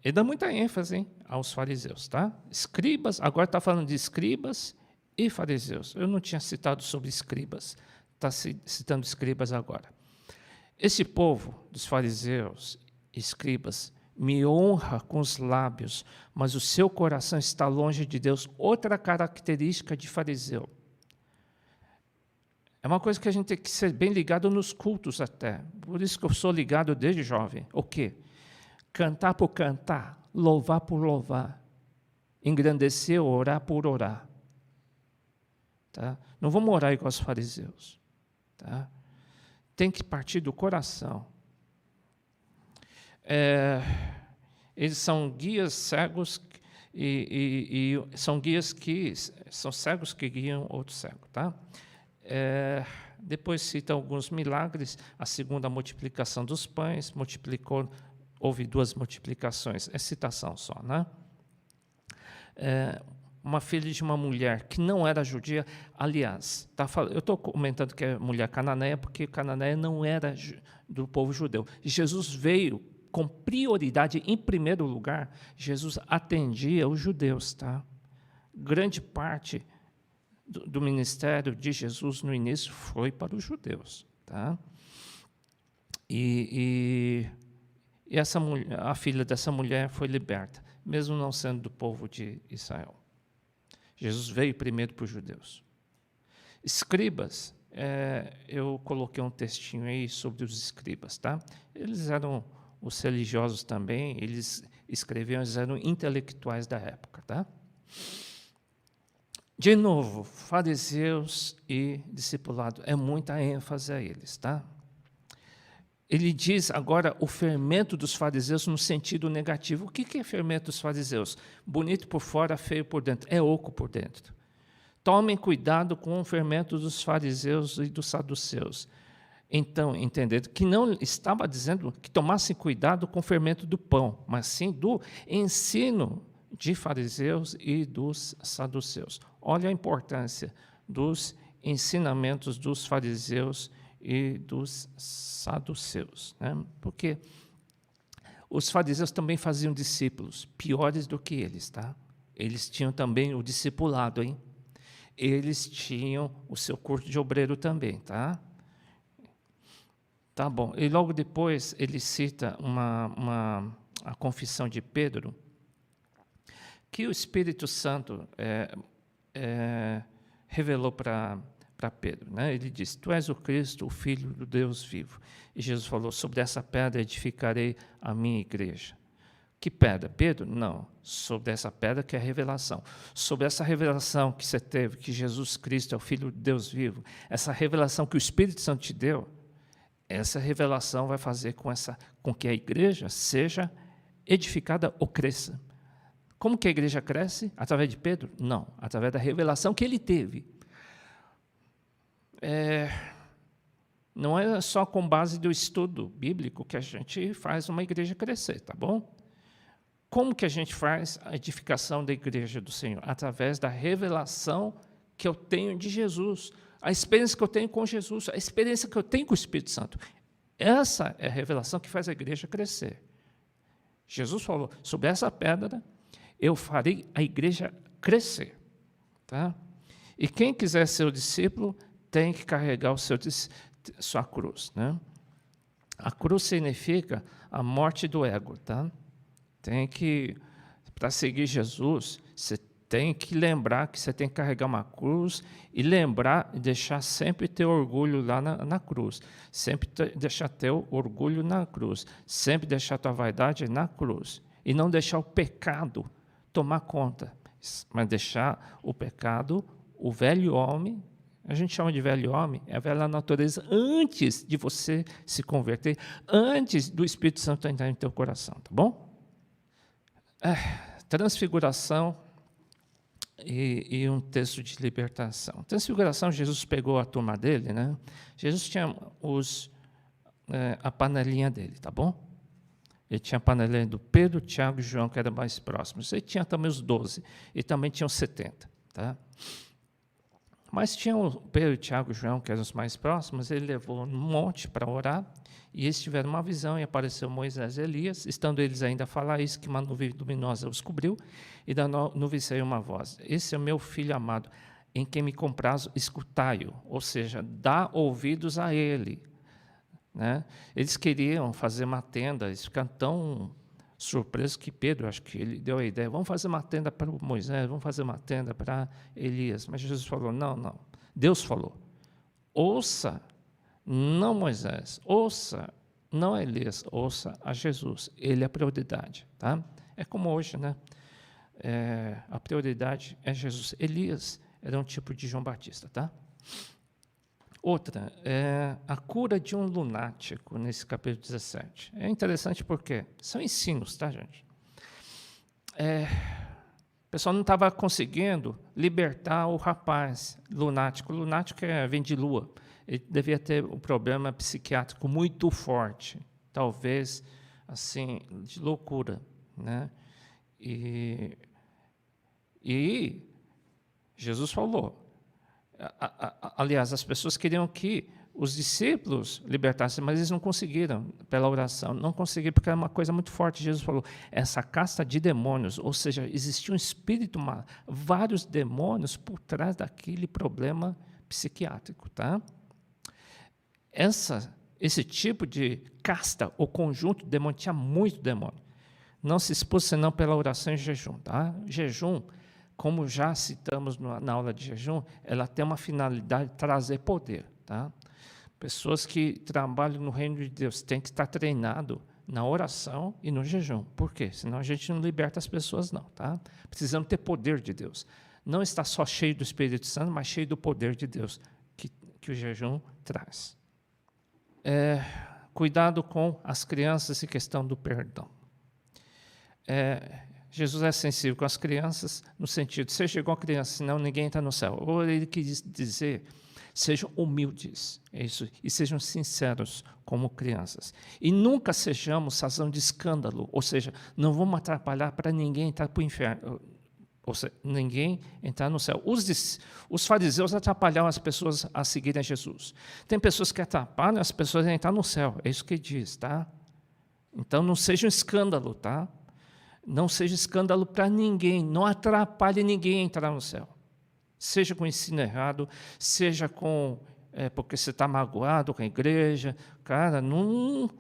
Ele dá muita ênfase aos fariseus. Tá? Escribas, agora está falando de escribas e fariseus. Eu não tinha citado sobre escribas, está citando escribas agora. Esse povo dos fariseus e escribas me honra com os lábios, mas o seu coração está longe de Deus. Outra característica de fariseu. É uma coisa que a gente tem que ser bem ligado nos cultos até. Por isso que eu sou ligado desde jovem. O quê? Cantar por cantar, louvar por louvar. engrandecer, orar por orar. Tá? Não vamos orar igual os fariseus. Tá? Tem que partir do coração. Eles são guias cegos e são guias que são cegos que guiam outro cego. Tá? Depois cita alguns milagres. A segunda multiplicação dos pães, houve 2 multiplicações. É citação só, né? Uma filha de uma mulher que não era judia, aliás, eu estou comentando que é mulher cananeia, porque cananeia não era do povo judeu. Jesus veio com prioridade, em primeiro lugar, Jesus atendia os judeus. Tá? Grande parte do ministério de Jesus no início foi para os judeus. Tá? E essa mulher, a filha dessa mulher foi liberta, mesmo não sendo do povo de Israel. Jesus veio primeiro para os judeus. Escribas, eu coloquei um textinho aí sobre os escribas. Tá? Eles eram os religiosos também, eles escreviam, eles eram intelectuais da época. Tá? De novo, fariseus e discipulado, é muita ênfase a eles. Tá? Ele diz agora o fermento dos fariseus no sentido negativo. O que é fermento dos fariseus? Bonito por fora, feio por dentro. É oco por dentro. Tomem cuidado com o fermento dos fariseus e dos saduceus. Então, entendendo que não estava dizendo que tomassem cuidado com o fermento do pão, mas sim do ensino de fariseus e dos saduceus. Olha a importância dos ensinamentos dos fariseus e dos saduceus, né? Porque os fariseus também faziam discípulos piores do que eles, tá? Eles tinham também o discipulado, hein? Eles tinham o seu curso de obreiro também, tá? Tá bom. E logo depois ele cita a confissão de Pedro, que o Espírito Santo revelou para Pedro, né? Ele disse: Tu és o Cristo, o Filho do Deus vivo. E Jesus falou: sobre essa pedra edificarei a minha igreja. Que pedra? Pedro? Não. Sobre essa pedra que é a revelação. Sobre essa revelação que você teve, que Jesus Cristo é o Filho de Deus vivo, essa revelação que o Espírito Santo te deu, essa revelação vai fazer com que a igreja seja edificada ou cresça. Como que a igreja cresce? Através de Pedro? Não. Através da revelação que ele teve. Não é só com base do estudo bíblico que a gente faz uma igreja crescer, tá bom? Como que a gente faz a edificação da igreja do Senhor? Através da revelação que eu tenho de Jesus, a experiência que eu tenho com Jesus, a experiência que eu tenho com o Espírito Santo. Essa é a revelação que faz a igreja crescer. Jesus falou: sobre essa pedra eu farei a igreja crescer. Tá? E quem quiser ser o discípulo tem que carregar sua cruz. Né? A cruz significa a morte do ego. Tá? Para seguir Jesus, você tem que lembrar que você tem que carregar uma cruz e lembrar e deixar sempre ter orgulho lá na cruz. Sempre deixar ter orgulho na cruz. Sempre deixar tua vaidade na cruz. E não deixar o pecado tomar conta, mas deixar o pecado, o velho homem, a gente chama de velho homem, é a velha natureza, antes de você se converter, antes do Espírito Santo entrar em teu coração, tá bom? Transfiguração e um texto de libertação. Transfiguração, Jesus pegou a turma dele, né? Jesus tinha a panelinha dele, tá bom? Ele tinha a panelinha do Pedro, Tiago e João, que eram mais próximos. Ele tinha também os 12, e também tinha os 70. Tá? Mas tinha o Pedro, Tiago e João, que eram os mais próximos, ele levou um monte para orar, e eles tiveram uma visão, e apareceu Moisés e Elias, estando eles ainda a falar isso, que uma nuvem luminosa os cobriu, e da nuvem saiu uma voz: Esse é o meu filho amado, em quem me comprazo, escutai-o, ou seja, dá ouvidos a ele. Né? Eles queriam fazer uma tenda, eles ficaram tão surpresos que Pedro, acho que ele deu a ideia: vamos fazer uma tenda para Moisés, vamos fazer uma tenda para Elias. Mas Jesus falou: não. Deus falou: ouça, não Moisés, ouça, não Elias, ouça a Jesus. Ele é a prioridade. Tá? É como hoje, né? a prioridade é Jesus. Elias era um tipo de João Batista, tá? Outra, a cura de um lunático, nesse capítulo 17. É interessante porque são ensinos, tá, gente? O pessoal não estava conseguindo libertar o rapaz lunático. Lunático vem de lua. Ele devia ter um problema psiquiátrico muito forte, talvez assim de loucura, né? E Jesus falou. Aliás, as pessoas queriam que os discípulos libertassem, mas eles não conseguiram pela oração. Não conseguiram porque era uma coisa muito forte. Jesus falou, essa casta de demônios, ou seja, existia um espírito mal, vários demônios por trás daquele problema psiquiátrico, tá? Esse tipo de casta ou conjunto de demônio tinha muito demônio. Não se expôs senão pela oração e jejum, tá? Jejum, como já citamos na aula de jejum, ela tem uma finalidade de trazer poder, tá? Pessoas que trabalham no reino de Deus têm que estar treinado na oração e no jejum. Por quê? Senão a gente não liberta as pessoas, não, tá? Precisamos ter poder de Deus. Não está só cheio do Espírito Santo, mas cheio do poder de Deus que o jejum traz. Cuidado com as crianças e questão do perdão. Jesus é sensível com as crianças no sentido, seja igual a criança, senão ninguém entra no céu. Ou ele quis dizer, sejam humildes, é isso, e sejam sinceros como crianças. E nunca sejamos razão de escândalo, ou seja, não vamos atrapalhar para ninguém entrar para o inferno, ou seja, ninguém entrar no céu. Os fariseus atrapalhavam as pessoas a seguirem a Jesus. Tem pessoas que atrapalham as pessoas a entrar no céu, é isso que diz, tá? Então não seja um escândalo, tá? Não seja escândalo para ninguém, não atrapalhe ninguém a entrar no céu. Seja com o ensino errado, seja com porque você está magoado com a igreja. Cara, não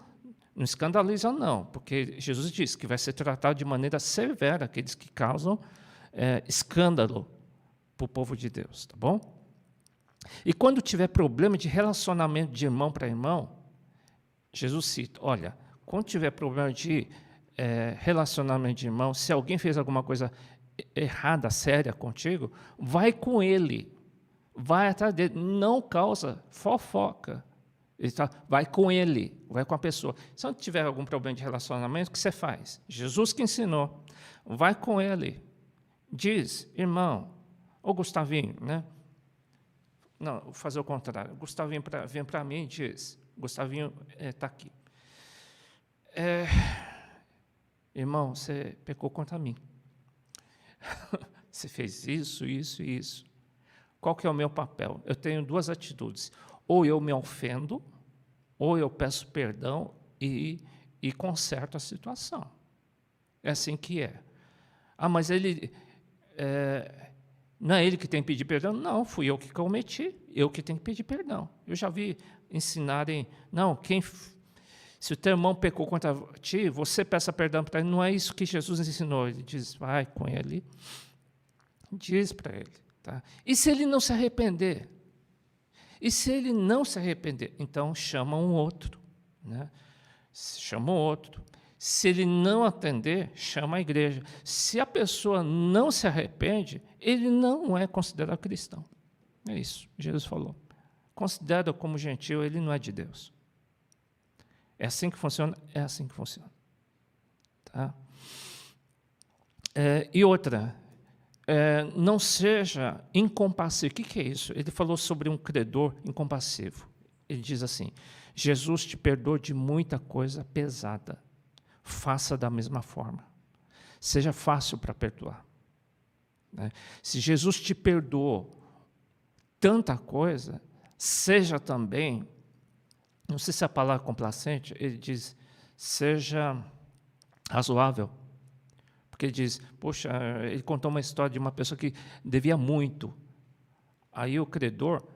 escandaliza não, porque Jesus disse que vai ser tratado de maneira severa aqueles que causam escândalo para o povo de Deus, tá bom? E quando tiver problema de relacionamento de irmão para irmão, Jesus cita, olha, quando tiver problema de relacionamento de irmão, se alguém fez alguma coisa errada, séria contigo, vai com ele, vai atrás dele, não causa fofoca, vai com ele, vai com a pessoa. Se não tiver algum problema de relacionamento, o que você faz? Jesus que ensinou, vai com ele, diz, irmão, ou Gustavinho, né? Não, vou fazer o contrário, Gustavinho vem para mim e diz, Gustavinho está aqui. Irmão, você pecou contra mim. Você fez isso, isso e isso. Qual que é o meu papel? Eu tenho duas atitudes. Ou eu me ofendo, ou eu peço perdão e conserto a situação. É assim que é. Mas ele... não é ele que tem que pedir perdão? Não, fui eu que cometi, eu que tenho que pedir perdão. Eu já vi ensinarem... Não, se o teu irmão pecou contra ti, você peça perdão para ele. Não é isso que Jesus ensinou. Ele diz, vai com ele, diz para ele. Tá? E se ele não se arrepender? E se ele não se arrepender? Então, chama um outro. Né? Chama um outro. Se ele não atender, chama a igreja. Se a pessoa não se arrepende, ele não é considerado cristão. É isso, Jesus falou. Considera como gentil, ele não é de Deus. É assim que funciona? É assim que funciona. Tá? E outra, não seja incompassivo. O que é isso? Ele falou sobre um credor incompassivo. Ele diz assim, Jesus te perdoou de muita coisa pesada. Faça da mesma forma. Seja fácil para perdoar. Né? Se Jesus te perdoou tanta coisa, seja também... Não sei se é a palavra complacente, ele diz, seja razoável. Porque ele diz, poxa, ele contou uma história de uma pessoa que devia muito. Aí o credor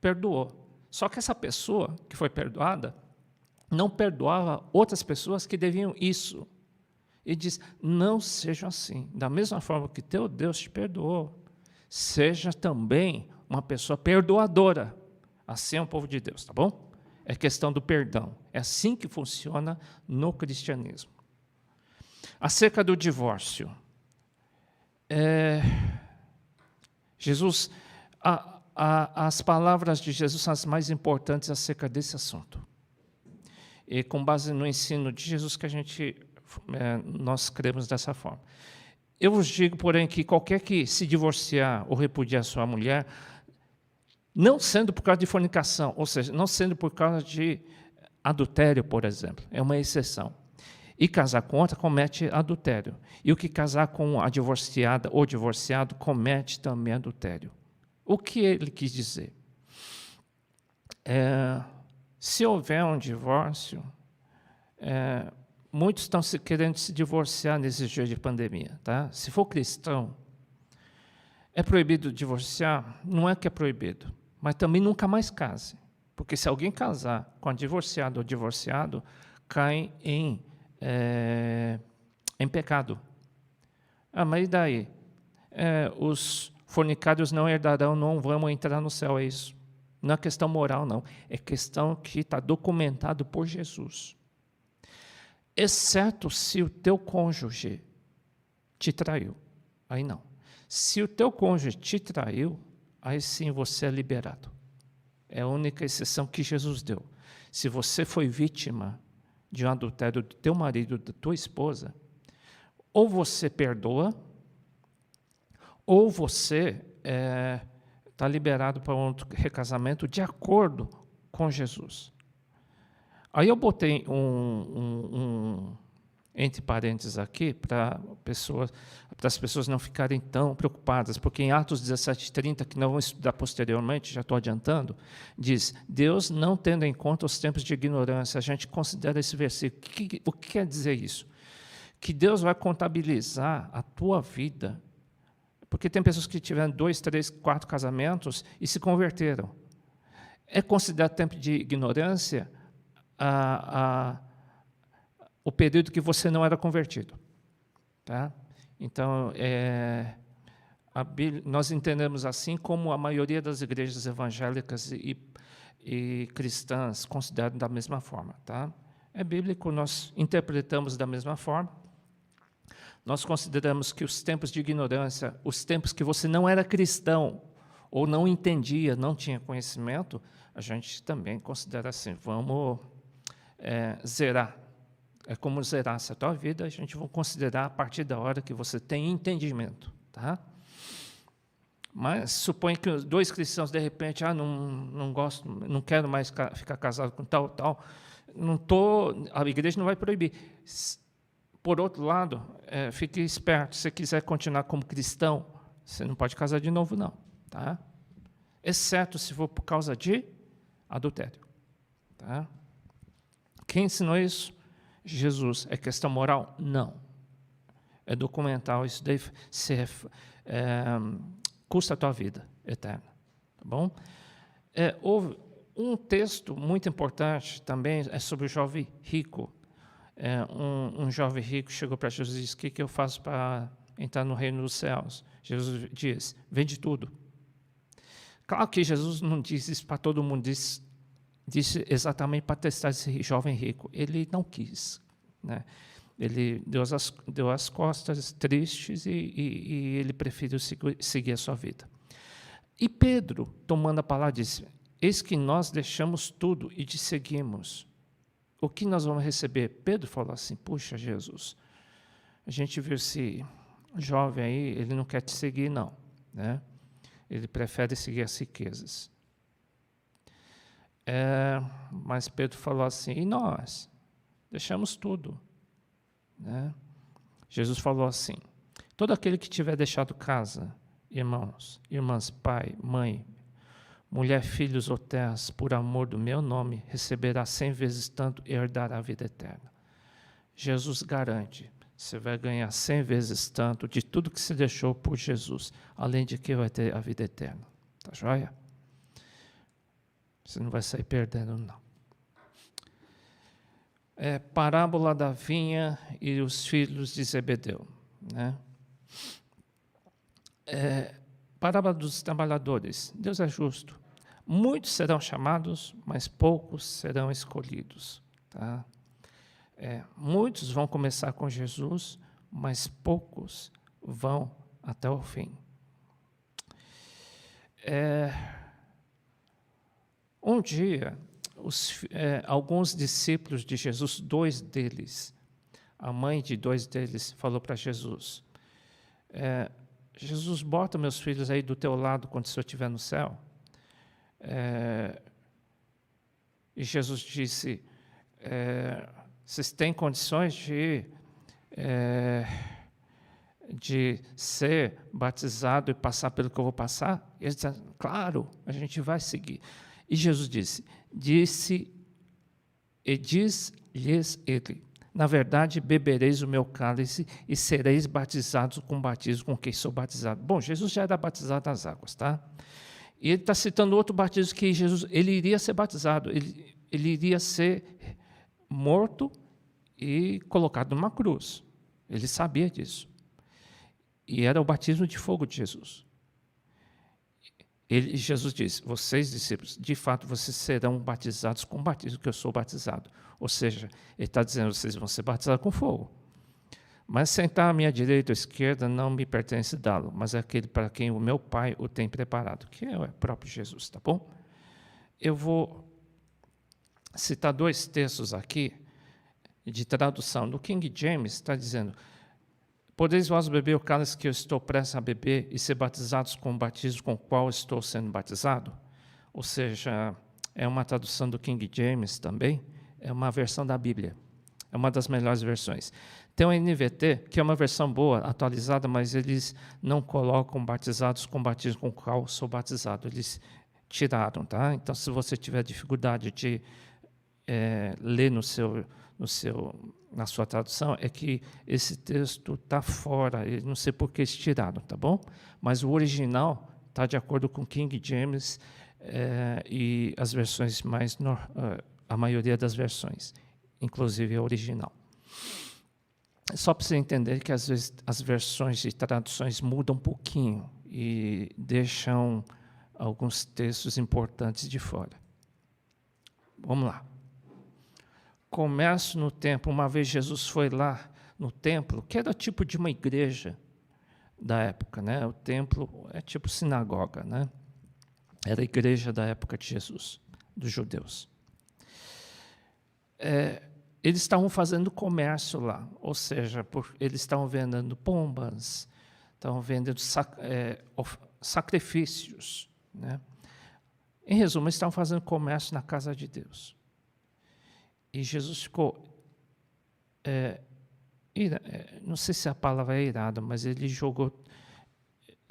perdoou. Só que essa pessoa que foi perdoada não perdoava outras pessoas que deviam isso. Ele diz, não seja assim. Da mesma forma que teu Deus te perdoou, seja também uma pessoa perdoadora. Assim é o povo de Deus, tá bom? É questão do perdão. É assim que funciona no cristianismo. Acerca do divórcio. Jesus, as palavras de Jesus são as mais importantes acerca desse assunto. E com base no ensino de Jesus que nós cremos dessa forma. Eu vos digo, porém, que qualquer que se divorciar ou repudiar sua mulher, não sendo por causa de fornicação, ou seja, não sendo por causa de adultério, por exemplo, é uma exceção. E casar com outra comete adultério. E o que casar com a divorciada ou divorciado comete também adultério. O que ele quis dizer? Se houver um divórcio, muitos estão querendo se divorciar nesses dias de pandemia. Tá? Se for cristão, é proibido divorciar? Não é que é proibido, mas também nunca mais case. Porque se alguém casar com a divorciada ou divorciado, cai em pecado. Mas e daí? Os fornicários não herdarão, não vão entrar no céu, é isso. Não é questão moral, não. É questão que está documentado por Jesus. Exceto se o teu cônjuge te traiu. Aí não. Se o teu cônjuge te traiu, aí sim você é liberado. É a única exceção que Jesus deu. Se você foi vítima de um adultério do teu marido, da tua esposa, ou você perdoa, ou você está liberado para um recasamento de acordo com Jesus. Aí eu botei entre parênteses aqui para as pessoas não ficarem tão preocupadas, porque em Atos 17:30, que não vamos estudar posteriormente, já estou adiantando, diz, Deus não tendo em conta os tempos de ignorância. A gente considera esse versículo. O que quer dizer isso? Que Deus vai contabilizar a tua vida, porque tem pessoas que tiveram 2, 3, 4 casamentos e se converteram. É considerado tempo de ignorância o período que você não era convertido. Tá? Então, nós entendemos assim como a maioria das igrejas evangélicas e cristãs consideram da mesma forma. Tá? É bíblico, nós interpretamos da mesma forma. Nós consideramos que os tempos de ignorância, os tempos que você não era cristão, ou não entendia, não tinha conhecimento, a gente também considera assim, vamos zerar. É como zerar essa tua vida, a gente vai considerar a partir da hora que você tem entendimento. Tá? Mas suponha que 2 cristãos, de repente, não gosto, não quero mais ficar casado com tal. A igreja não vai proibir. Por outro lado, fique esperto, se você quiser continuar como cristão, você não pode casar de novo, não. Tá? Exceto se for por causa de adultério. Tá? Quem ensinou isso? Jesus. É questão moral? Não. É documental. Isso daí custa a tua vida eterna. Tá bom? Houve um texto muito importante também, é sobre o jovem rico. Um jovem rico chegou para Jesus e disse, o que eu faço para entrar no reino dos céus? Jesus diz, vende tudo. Claro que Jesus não disse isso para todo mundo, disse exatamente para testar esse jovem rico. Ele não quis. Né? Ele deu as costas tristes e ele preferiu seguir a sua vida. E Pedro, tomando a palavra, disse, eis que nós deixamos tudo e te seguimos. O que nós vamos receber? Pedro falou assim, puxa, Jesus, a gente viu esse jovem aí, ele não quer te seguir, não. Né? Ele prefere seguir as riquezas. Mas Pedro falou assim, e nós? Deixamos tudo. Né? Jesus falou assim, todo aquele que tiver deixado casa, irmãos, irmãs, pai, mãe, mulher, filhos ou terras, por amor do meu nome, receberá 100 vezes tanto e herdará a vida eterna. Jesus garante, você vai ganhar 100 vezes tanto de tudo que se deixou por Jesus, além de que vai ter a vida eterna. Tá joia? Você não vai sair perdendo, não. Parábola da vinha e os filhos de Zebedeu. Né? Parábola dos trabalhadores. Deus é justo. Muitos serão chamados, mas poucos serão escolhidos. Tá? Muitos vão começar com Jesus, mas poucos vão até o fim. Um dia, alguns discípulos de Jesus, 2 deles, a mãe de 2 deles falou para Jesus, Jesus, bota meus filhos aí do teu lado quando o Senhor estiver no céu. E Jesus disse, vocês têm condições de ser batizado e passar pelo que eu vou passar? E eles disseram, claro, a gente vai seguir. E Jesus diz-lhes ele, na verdade, bebereis o meu cálice e sereis batizados com o batismo com quem sou batizado. Bom, Jesus já era batizado nas águas, tá? E ele está citando outro batismo que Jesus, ele iria ser batizado, ele iria ser morto e colocado numa cruz. Ele sabia disso. E era o batismo de fogo de Jesus. Jesus disse, vocês, discípulos, de fato, vocês serão batizados com o batismo que eu sou batizado. Ou seja, ele está dizendo, vocês vão ser batizados com fogo. Mas sentar à minha direita ou esquerda não me pertence dá-lo, mas é aquele para quem o meu Pai o tem preparado, que é o próprio Jesus, tá bom? Eu vou citar 2 textos aqui de tradução. No King James está dizendo, podeis vós beber o cálice que eu estou prestes a beber e ser batizados com o batismo com o qual estou sendo batizado? Ou seja, é uma tradução do King James também, é uma versão da Bíblia, é uma das melhores versões. Tem o NVT, que é uma versão boa, atualizada, mas eles não colocam batizados com o batismo com o qual sou batizado, eles tiraram, tá? Então, se você tiver dificuldade de ler na sua tradução, é que esse texto está fora, eu não sei por que eles tiraram, tá bom? Mas o original está de acordo com King James e as versões a maioria das versões, inclusive a original. Só para você entender que às vezes as versões e traduções mudam um pouquinho e deixam alguns textos importantes de fora. Vamos lá. Começo no templo. Uma vez Jesus foi lá no templo, que era tipo de uma igreja da época, né? O templo é tipo sinagoga, né? Era a igreja da época de Jesus, dos judeus. Eles estavam fazendo comércio lá, ou seja, eles estavam vendendo pombas, estavam vendendo sacrifícios, né? Em resumo, eles estavam fazendo comércio na casa de Deus. E Jesus ficou, não sei se a palavra é irado, mas ele jogou,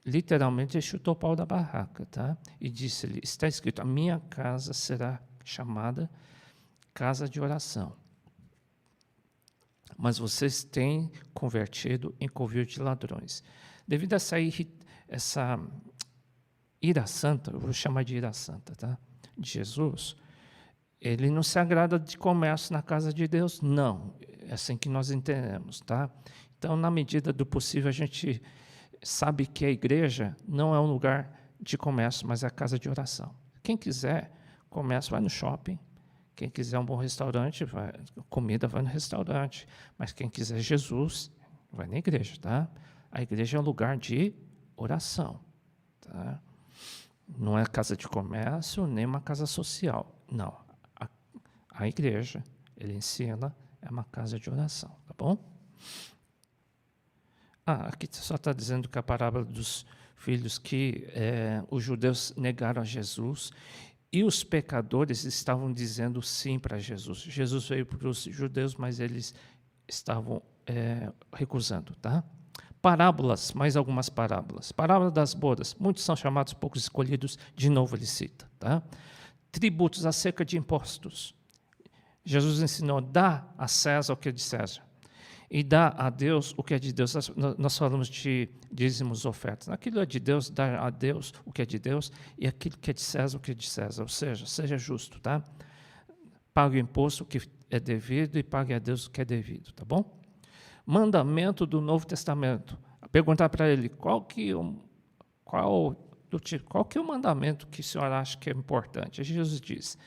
literalmente, ele chutou o pau da barraca, tá? E disse-lhe, está escrito, a minha casa será chamada casa de oração. Mas vocês têm convertido em covil de ladrões. Devido a essa ira santa, eu vou chamar de ira santa, tá? De Jesus, ele não se agrada de comércio na casa de Deus, não. É assim que nós entendemos, tá? Então, na medida do possível, a gente sabe que a igreja não é um lugar de comércio, mas é a casa de oração. Quem quiser comércio, vai no shopping. Quem quiser um bom restaurante, comida, vai no restaurante. Mas quem quiser Jesus, vai na igreja, tá? A igreja é um lugar de oração, tá? Não é casa de comércio, nem uma casa social, não. A igreja, ele ensina, é uma casa de oração, tá bom? Aqui só está dizendo que a parábola dos filhos que os judeus negaram a Jesus e os pecadores estavam dizendo sim para Jesus. Jesus veio para os judeus, mas eles estavam recusando, tá? Parábolas, mais algumas parábolas. Parábola das bodas, muitos são chamados, poucos escolhidos, de novo ele cita, tá? Tributos acerca de impostos. Jesus ensinou, dá a César o que é de César e dá a Deus o que é de Deus. Nós falamos de dízimos, ofertas. Aquilo é de Deus, dá a Deus o que é de Deus e aquilo que é de César o que é de César. Ou seja, seja justo, tá? Pague o imposto que é devido e pague a Deus o que é devido, tá bom? Mandamento do Novo Testamento. Perguntar para ele, qual que é o mandamento que o senhor acha que é importante? Jesus diz,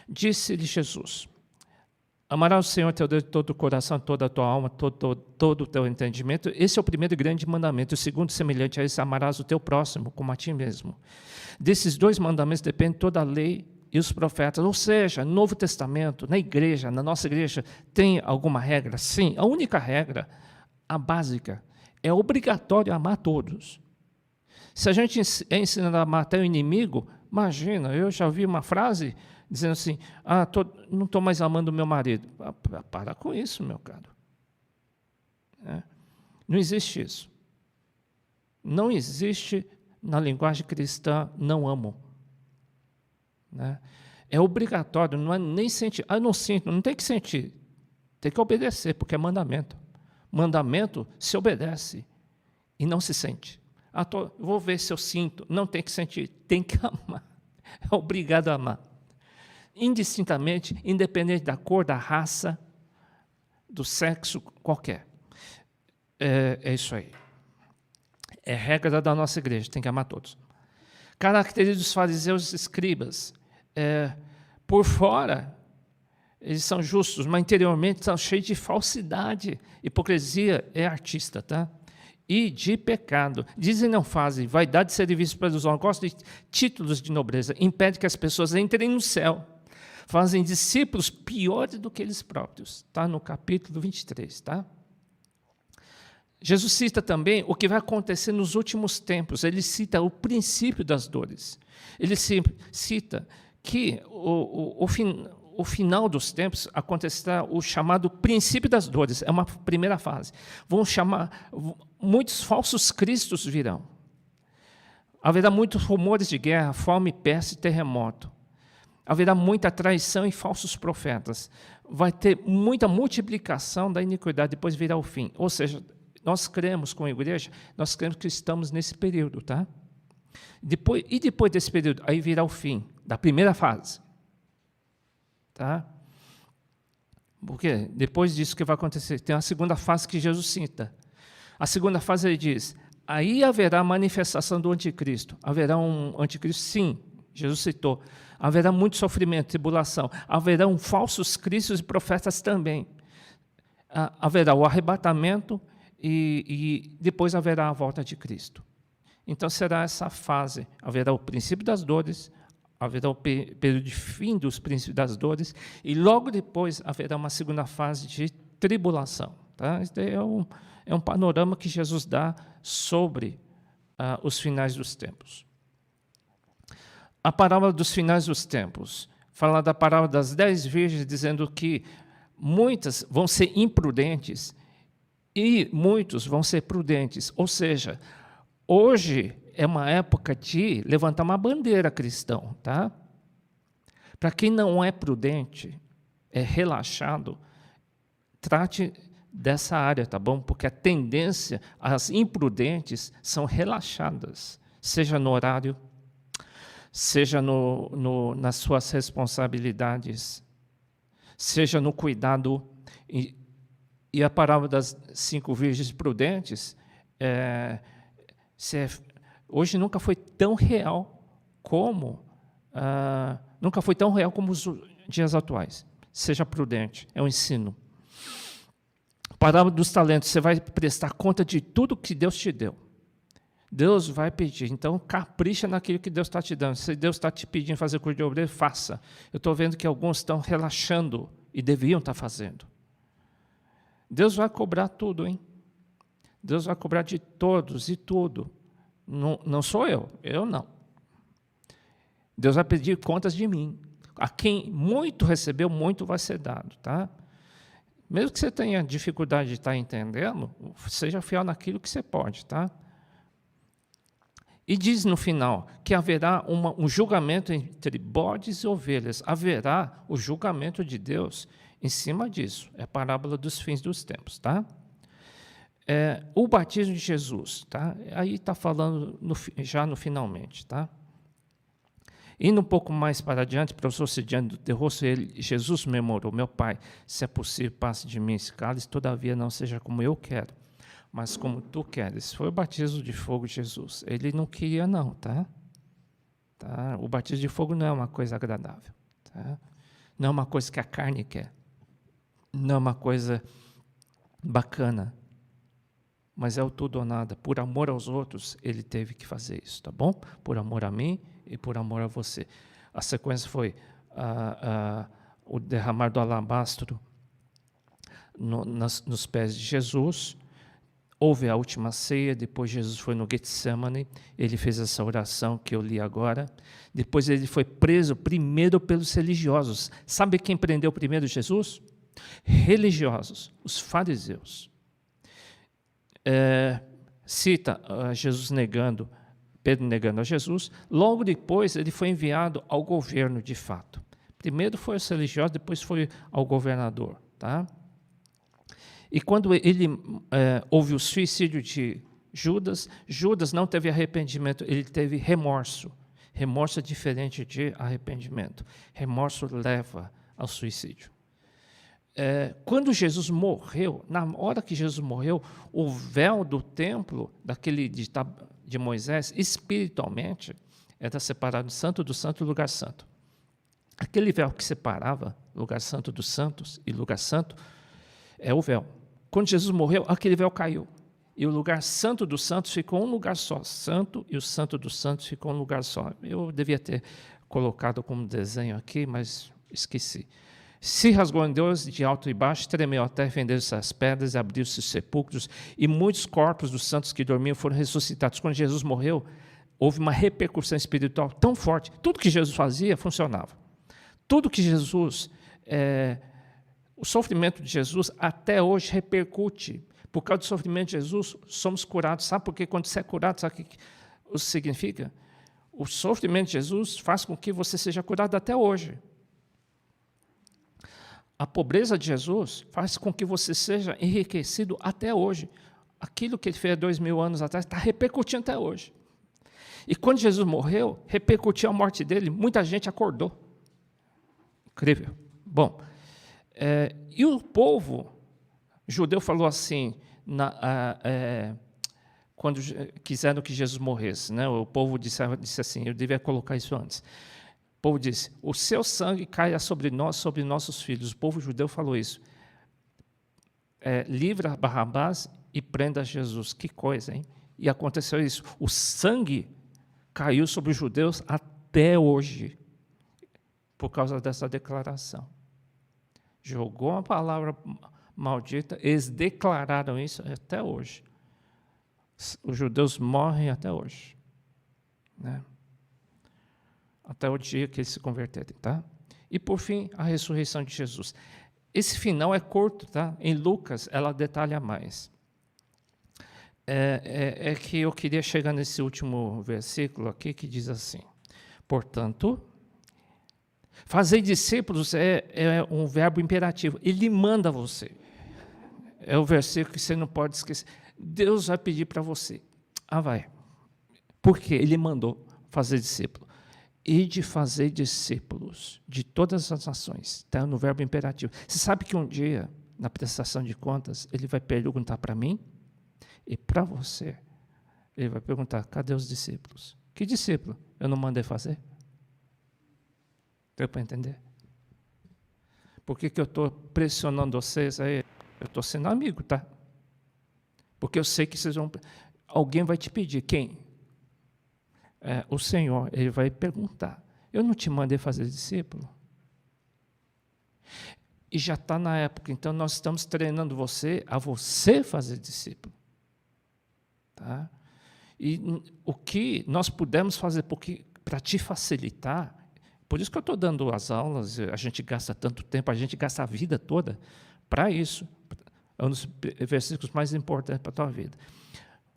disse-lhe Jesus, Amarás o Senhor teu Deus de todo o coração, toda a tua alma, todo o teu entendimento. Esse é o primeiro grande mandamento. O segundo, semelhante a esse, amarás o teu próximo como a ti mesmo. Desses 2 mandamentos depende toda a lei e os profetas. Ou seja, no Novo Testamento, na igreja, na nossa igreja, tem alguma regra? Sim. A única regra, a básica, é obrigatório amar todos. Se a gente é ensinado a amar até o inimigo, imagina, eu já vi uma frase dizendo assim, não estou mais amando o meu marido. Para com isso, meu caro. Não existe isso. Não existe na linguagem cristã, não amo. É obrigatório, não é nem sentir. Eu não sinto, não tem que sentir. Tem que obedecer, porque é mandamento. Mandamento se obedece e não se sente. Vou ver se eu sinto. Não tem que sentir, tem que amar. É obrigado a amar. Indistintamente, independente da cor, da raça, do sexo, qualquer. É isso aí. É regra da nossa igreja, tem que amar todos. Característica dos fariseus e escribas. Por fora, eles são justos, mas interiormente são cheios de falsidade. Hipocrisia é artista, tá? E de pecado. Dizem não fazem, vaidade de ser visto pelos homens, gostam de títulos de nobreza, impede que as pessoas entrem no céu. Fazem discípulos piores do que eles próprios. Está no capítulo 23, tá? Jesus cita também o que vai acontecer nos últimos tempos. Ele cita o princípio das dores. Ele cita que o final dos tempos acontecerá o chamado princípio das dores. É uma primeira fase. Muitos falsos cristos virão. Haverá muitos rumores de guerra, fome, peste e terremoto. Haverá muita traição e falsos profetas. Vai ter muita multiplicação da iniquidade, depois virá o fim. Ou seja, nós cremos como igreja, nós cremos que estamos nesse período, tá? Depois desse período, aí virá o fim da primeira fase. Tá? Porque depois disso que vai acontecer, tem a segunda fase que Jesus cita. A segunda fase ele diz, aí haverá manifestação do anticristo. Haverá um anticristo? Sim, Jesus citou. Haverá muito sofrimento, tribulação. Haverão falsos cristos e profetas também. Haverá o arrebatamento e depois haverá a volta de Cristo. Então será essa fase. Haverá o princípio das dores, haverá o período de fim dos princípios das dores, e logo depois haverá uma segunda fase de tribulação. Tá? Esse é um panorama que Jesus dá sobre os finais dos tempos. A parábola dos finais dos tempos fala da parábola das 10 virgens, dizendo que muitas vão ser imprudentes e muitos vão ser prudentes. Ou seja, hoje é uma época de levantar uma bandeira cristã, tá? Para quem não é prudente, é relaxado, trate dessa área, tá bom? Porque a tendência, as imprudentes são relaxadas, seja no horário, seja nas suas responsabilidades, seja no cuidado. E a parábola das 5 virgens prudentes, hoje nunca foi tão real como os dias atuais. Seja prudente, é um ensino. Parábola dos talentos, você vai prestar conta de tudo que Deus te deu. Deus vai pedir, então capricha naquilo que Deus está te dando. Se Deus está te pedindo fazer curso de obreiro, faça. Eu estou vendo que alguns estão relaxando e deviam estar fazendo. Deus vai cobrar tudo, hein? Deus vai cobrar de todos e tudo. Não sou eu não. Deus vai pedir contas de mim. A quem muito recebeu, muito vai ser dado, tá? Mesmo que você tenha dificuldade de estar entendendo, seja fiel naquilo que você pode, tá? E diz no final que haverá um julgamento entre bodes e ovelhas. Haverá o julgamento de Deus em cima disso. É a parábola dos fins dos tempos, tá? O batismo de Jesus, tá? Aí está falando já no finalmente, tá? Indo um pouco mais para adiante, o professor Cidiano de Rosso, Jesus memorou, meu Pai, se é possível, passe de mim esse cálice, todavia não seja como eu quero, mas como tu queres. Foi o batismo de fogo de Jesus. Ele não queria não, tá? O batismo de fogo não é uma coisa agradável, tá? Não é uma coisa que a carne quer. não é uma coisa bacana, mas é o tudo ou nada. Por amor aos outros, ele teve que fazer isso, tá bom? Por amor a mim e por amor a você. A sequência foi o derramar do alabastro nos pés de Jesus. Houve a última ceia, depois Jesus foi no Getsemane, ele fez essa oração que eu li agora. Depois ele foi preso primeiro pelos religiosos. Sabe quem prendeu primeiro Jesus? Religiosos, os fariseus. Cita Jesus negando, Pedro negando a Jesus. Logo depois ele foi enviado ao governo de fato. Primeiro foi os religiosos, depois foi ao governador, tá? E quando houve o suicídio de Judas, Judas não teve arrependimento, ele teve remorso. Remorso é diferente de arrependimento. Remorso leva ao suicídio. Quando Jesus morreu, na hora que Jesus morreu, o véu do templo, daquele de Moisés, espiritualmente, era separado santo do santo e lugar santo. Aquele véu que separava lugar santo dos santos e lugar santo, é o véu. Quando Jesus morreu, aquele véu caiu. E o lugar santo dos santos ficou um lugar só. Santo e o santo dos santos ficou um lugar só. Eu devia ter colocado como desenho aqui, mas esqueci. Se rasgou em Deus de alto e baixo, tremeu a terra, fendeu-se as pedras, abriu-se os sepulcros, e muitos corpos dos santos que dormiam foram ressuscitados. Quando Jesus morreu, houve uma repercussão espiritual tão forte. Tudo que Jesus fazia funcionava. Tudo que Jesus... O sofrimento de Jesus até hoje repercute. Por causa do sofrimento de Jesus, somos curados. Sabe por quê? Quando você é curado, sabe o que isso significa? O sofrimento de Jesus faz com que você seja curado até hoje. A pobreza de Jesus faz com que você seja enriquecido até hoje. Aquilo que ele fez há 2000 anos atrás está repercutindo até hoje. E quando Jesus morreu, repercutiu a morte dele, muita gente acordou. Incrível. Bom, e o povo judeu falou assim, quando quiseram que Jesus morresse, né? O povo disse assim, eu devia colocar isso antes. O povo disse, o seu sangue caia sobre nós, sobre nossos filhos. O povo judeu falou isso. Livra Barrabás e prenda Jesus. Que coisa, hein? E aconteceu isso. O sangue caiu sobre os judeus até hoje, por causa dessa declaração. Jogou uma palavra maldita, eles declararam isso até hoje. Os judeus morrem até hoje, né? Até o dia que eles se converterem, tá? E por fim, a ressurreição de Jesus. Esse final é curto, tá? Em Lucas, ela detalha mais. Que eu queria chegar nesse último versículo aqui, que diz assim, portanto, fazer discípulos é um verbo imperativo. Ele manda você. É o versículo que você não pode esquecer. Deus vai pedir para você. Vai. Por quê? Ele mandou fazer discípulo. E de fazer discípulos de todas as nações. Está no verbo imperativo. Você sabe que um dia, na prestação de contas, ele vai perguntar para mim e para você. Ele vai perguntar, cadê os discípulos? Que discípulo? Eu não mandei fazer? Deu para entender? Por que eu estou pressionando vocês aí? Eu estou sendo amigo, tá? Porque eu sei que vocês vão... Alguém vai te pedir. Quem? O Senhor. Ele vai perguntar. Eu não te mandei fazer discípulo? E já está na época. Então, nós estamos treinando você a você fazer discípulo. Tá? E o que nós pudemos fazer para te facilitar... Por isso que eu estou dando as aulas, a gente gasta tanto tempo, a gente gasta a vida toda para isso. É um dos versículos mais importantes para a tua vida.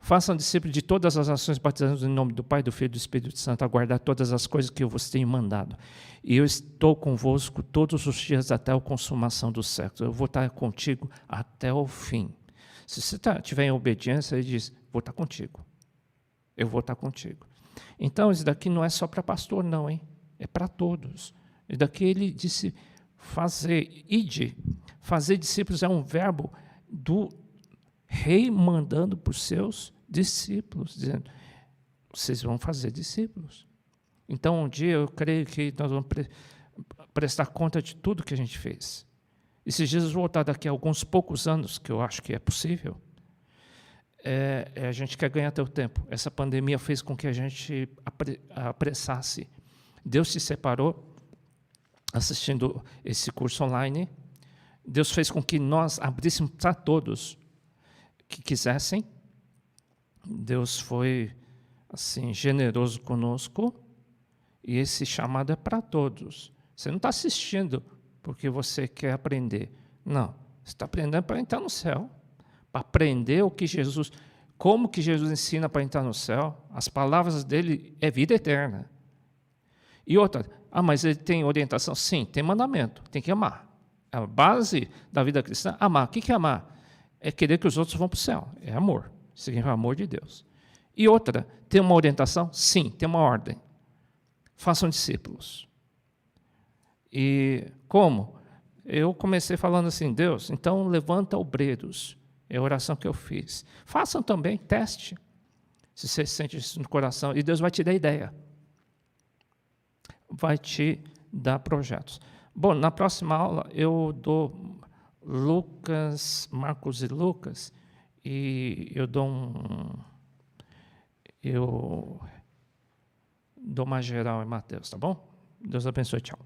Façam discípulos de todas as nações, batizando em nome do Pai, do Filho e do Espírito Santo, a guardar todas as coisas que eu vos tenho mandado. E eu estou convosco todos os dias até a consumação dos séculos. Eu vou estar contigo até o fim. Se você tiver em obediência, ele diz, vou estar contigo. Eu vou estar contigo. Então, isso daqui não é só para pastor, não, hein? É para todos. E daqui ele disse fazer, ide. Fazer discípulos é um verbo do rei mandando para os seus discípulos, dizendo, vocês vão fazer discípulos. Então, um dia, eu creio que nós vamos prestar conta de tudo que a gente fez. E se Jesus voltar daqui a alguns poucos anos, que eu acho que é possível, a gente quer ganhar teu tempo. Essa pandemia fez com que a gente apressasse. Deus se separou assistindo esse curso online. Deus fez com que nós abríssemos para todos que quisessem. Deus foi assim generoso conosco e esse chamado é para todos. Você não está assistindo porque você quer aprender. Não, você está aprendendo para entrar no céu, para aprender o que Jesus, como que Jesus ensina para entrar no céu. As palavras dele é vida eterna. E outra, mas ele tem orientação? Sim, tem mandamento, tem que amar. A base da vida cristã, amar. O que é amar? É querer que os outros vão para o céu. É amor. Significa o amor de Deus. E outra, tem uma orientação? Sim, tem uma ordem. Façam discípulos. E como? Eu comecei falando assim, Deus, então levanta obreiros. É a oração que eu fiz. Façam também, teste. Se você sente isso no coração. E Deus vai te dar ideia. Vai te dar projetos. Bom, na próxima aula eu dou Marcos e Lucas, e eu dou uma geral em Mateus, tá bom? Deus abençoe, tchau.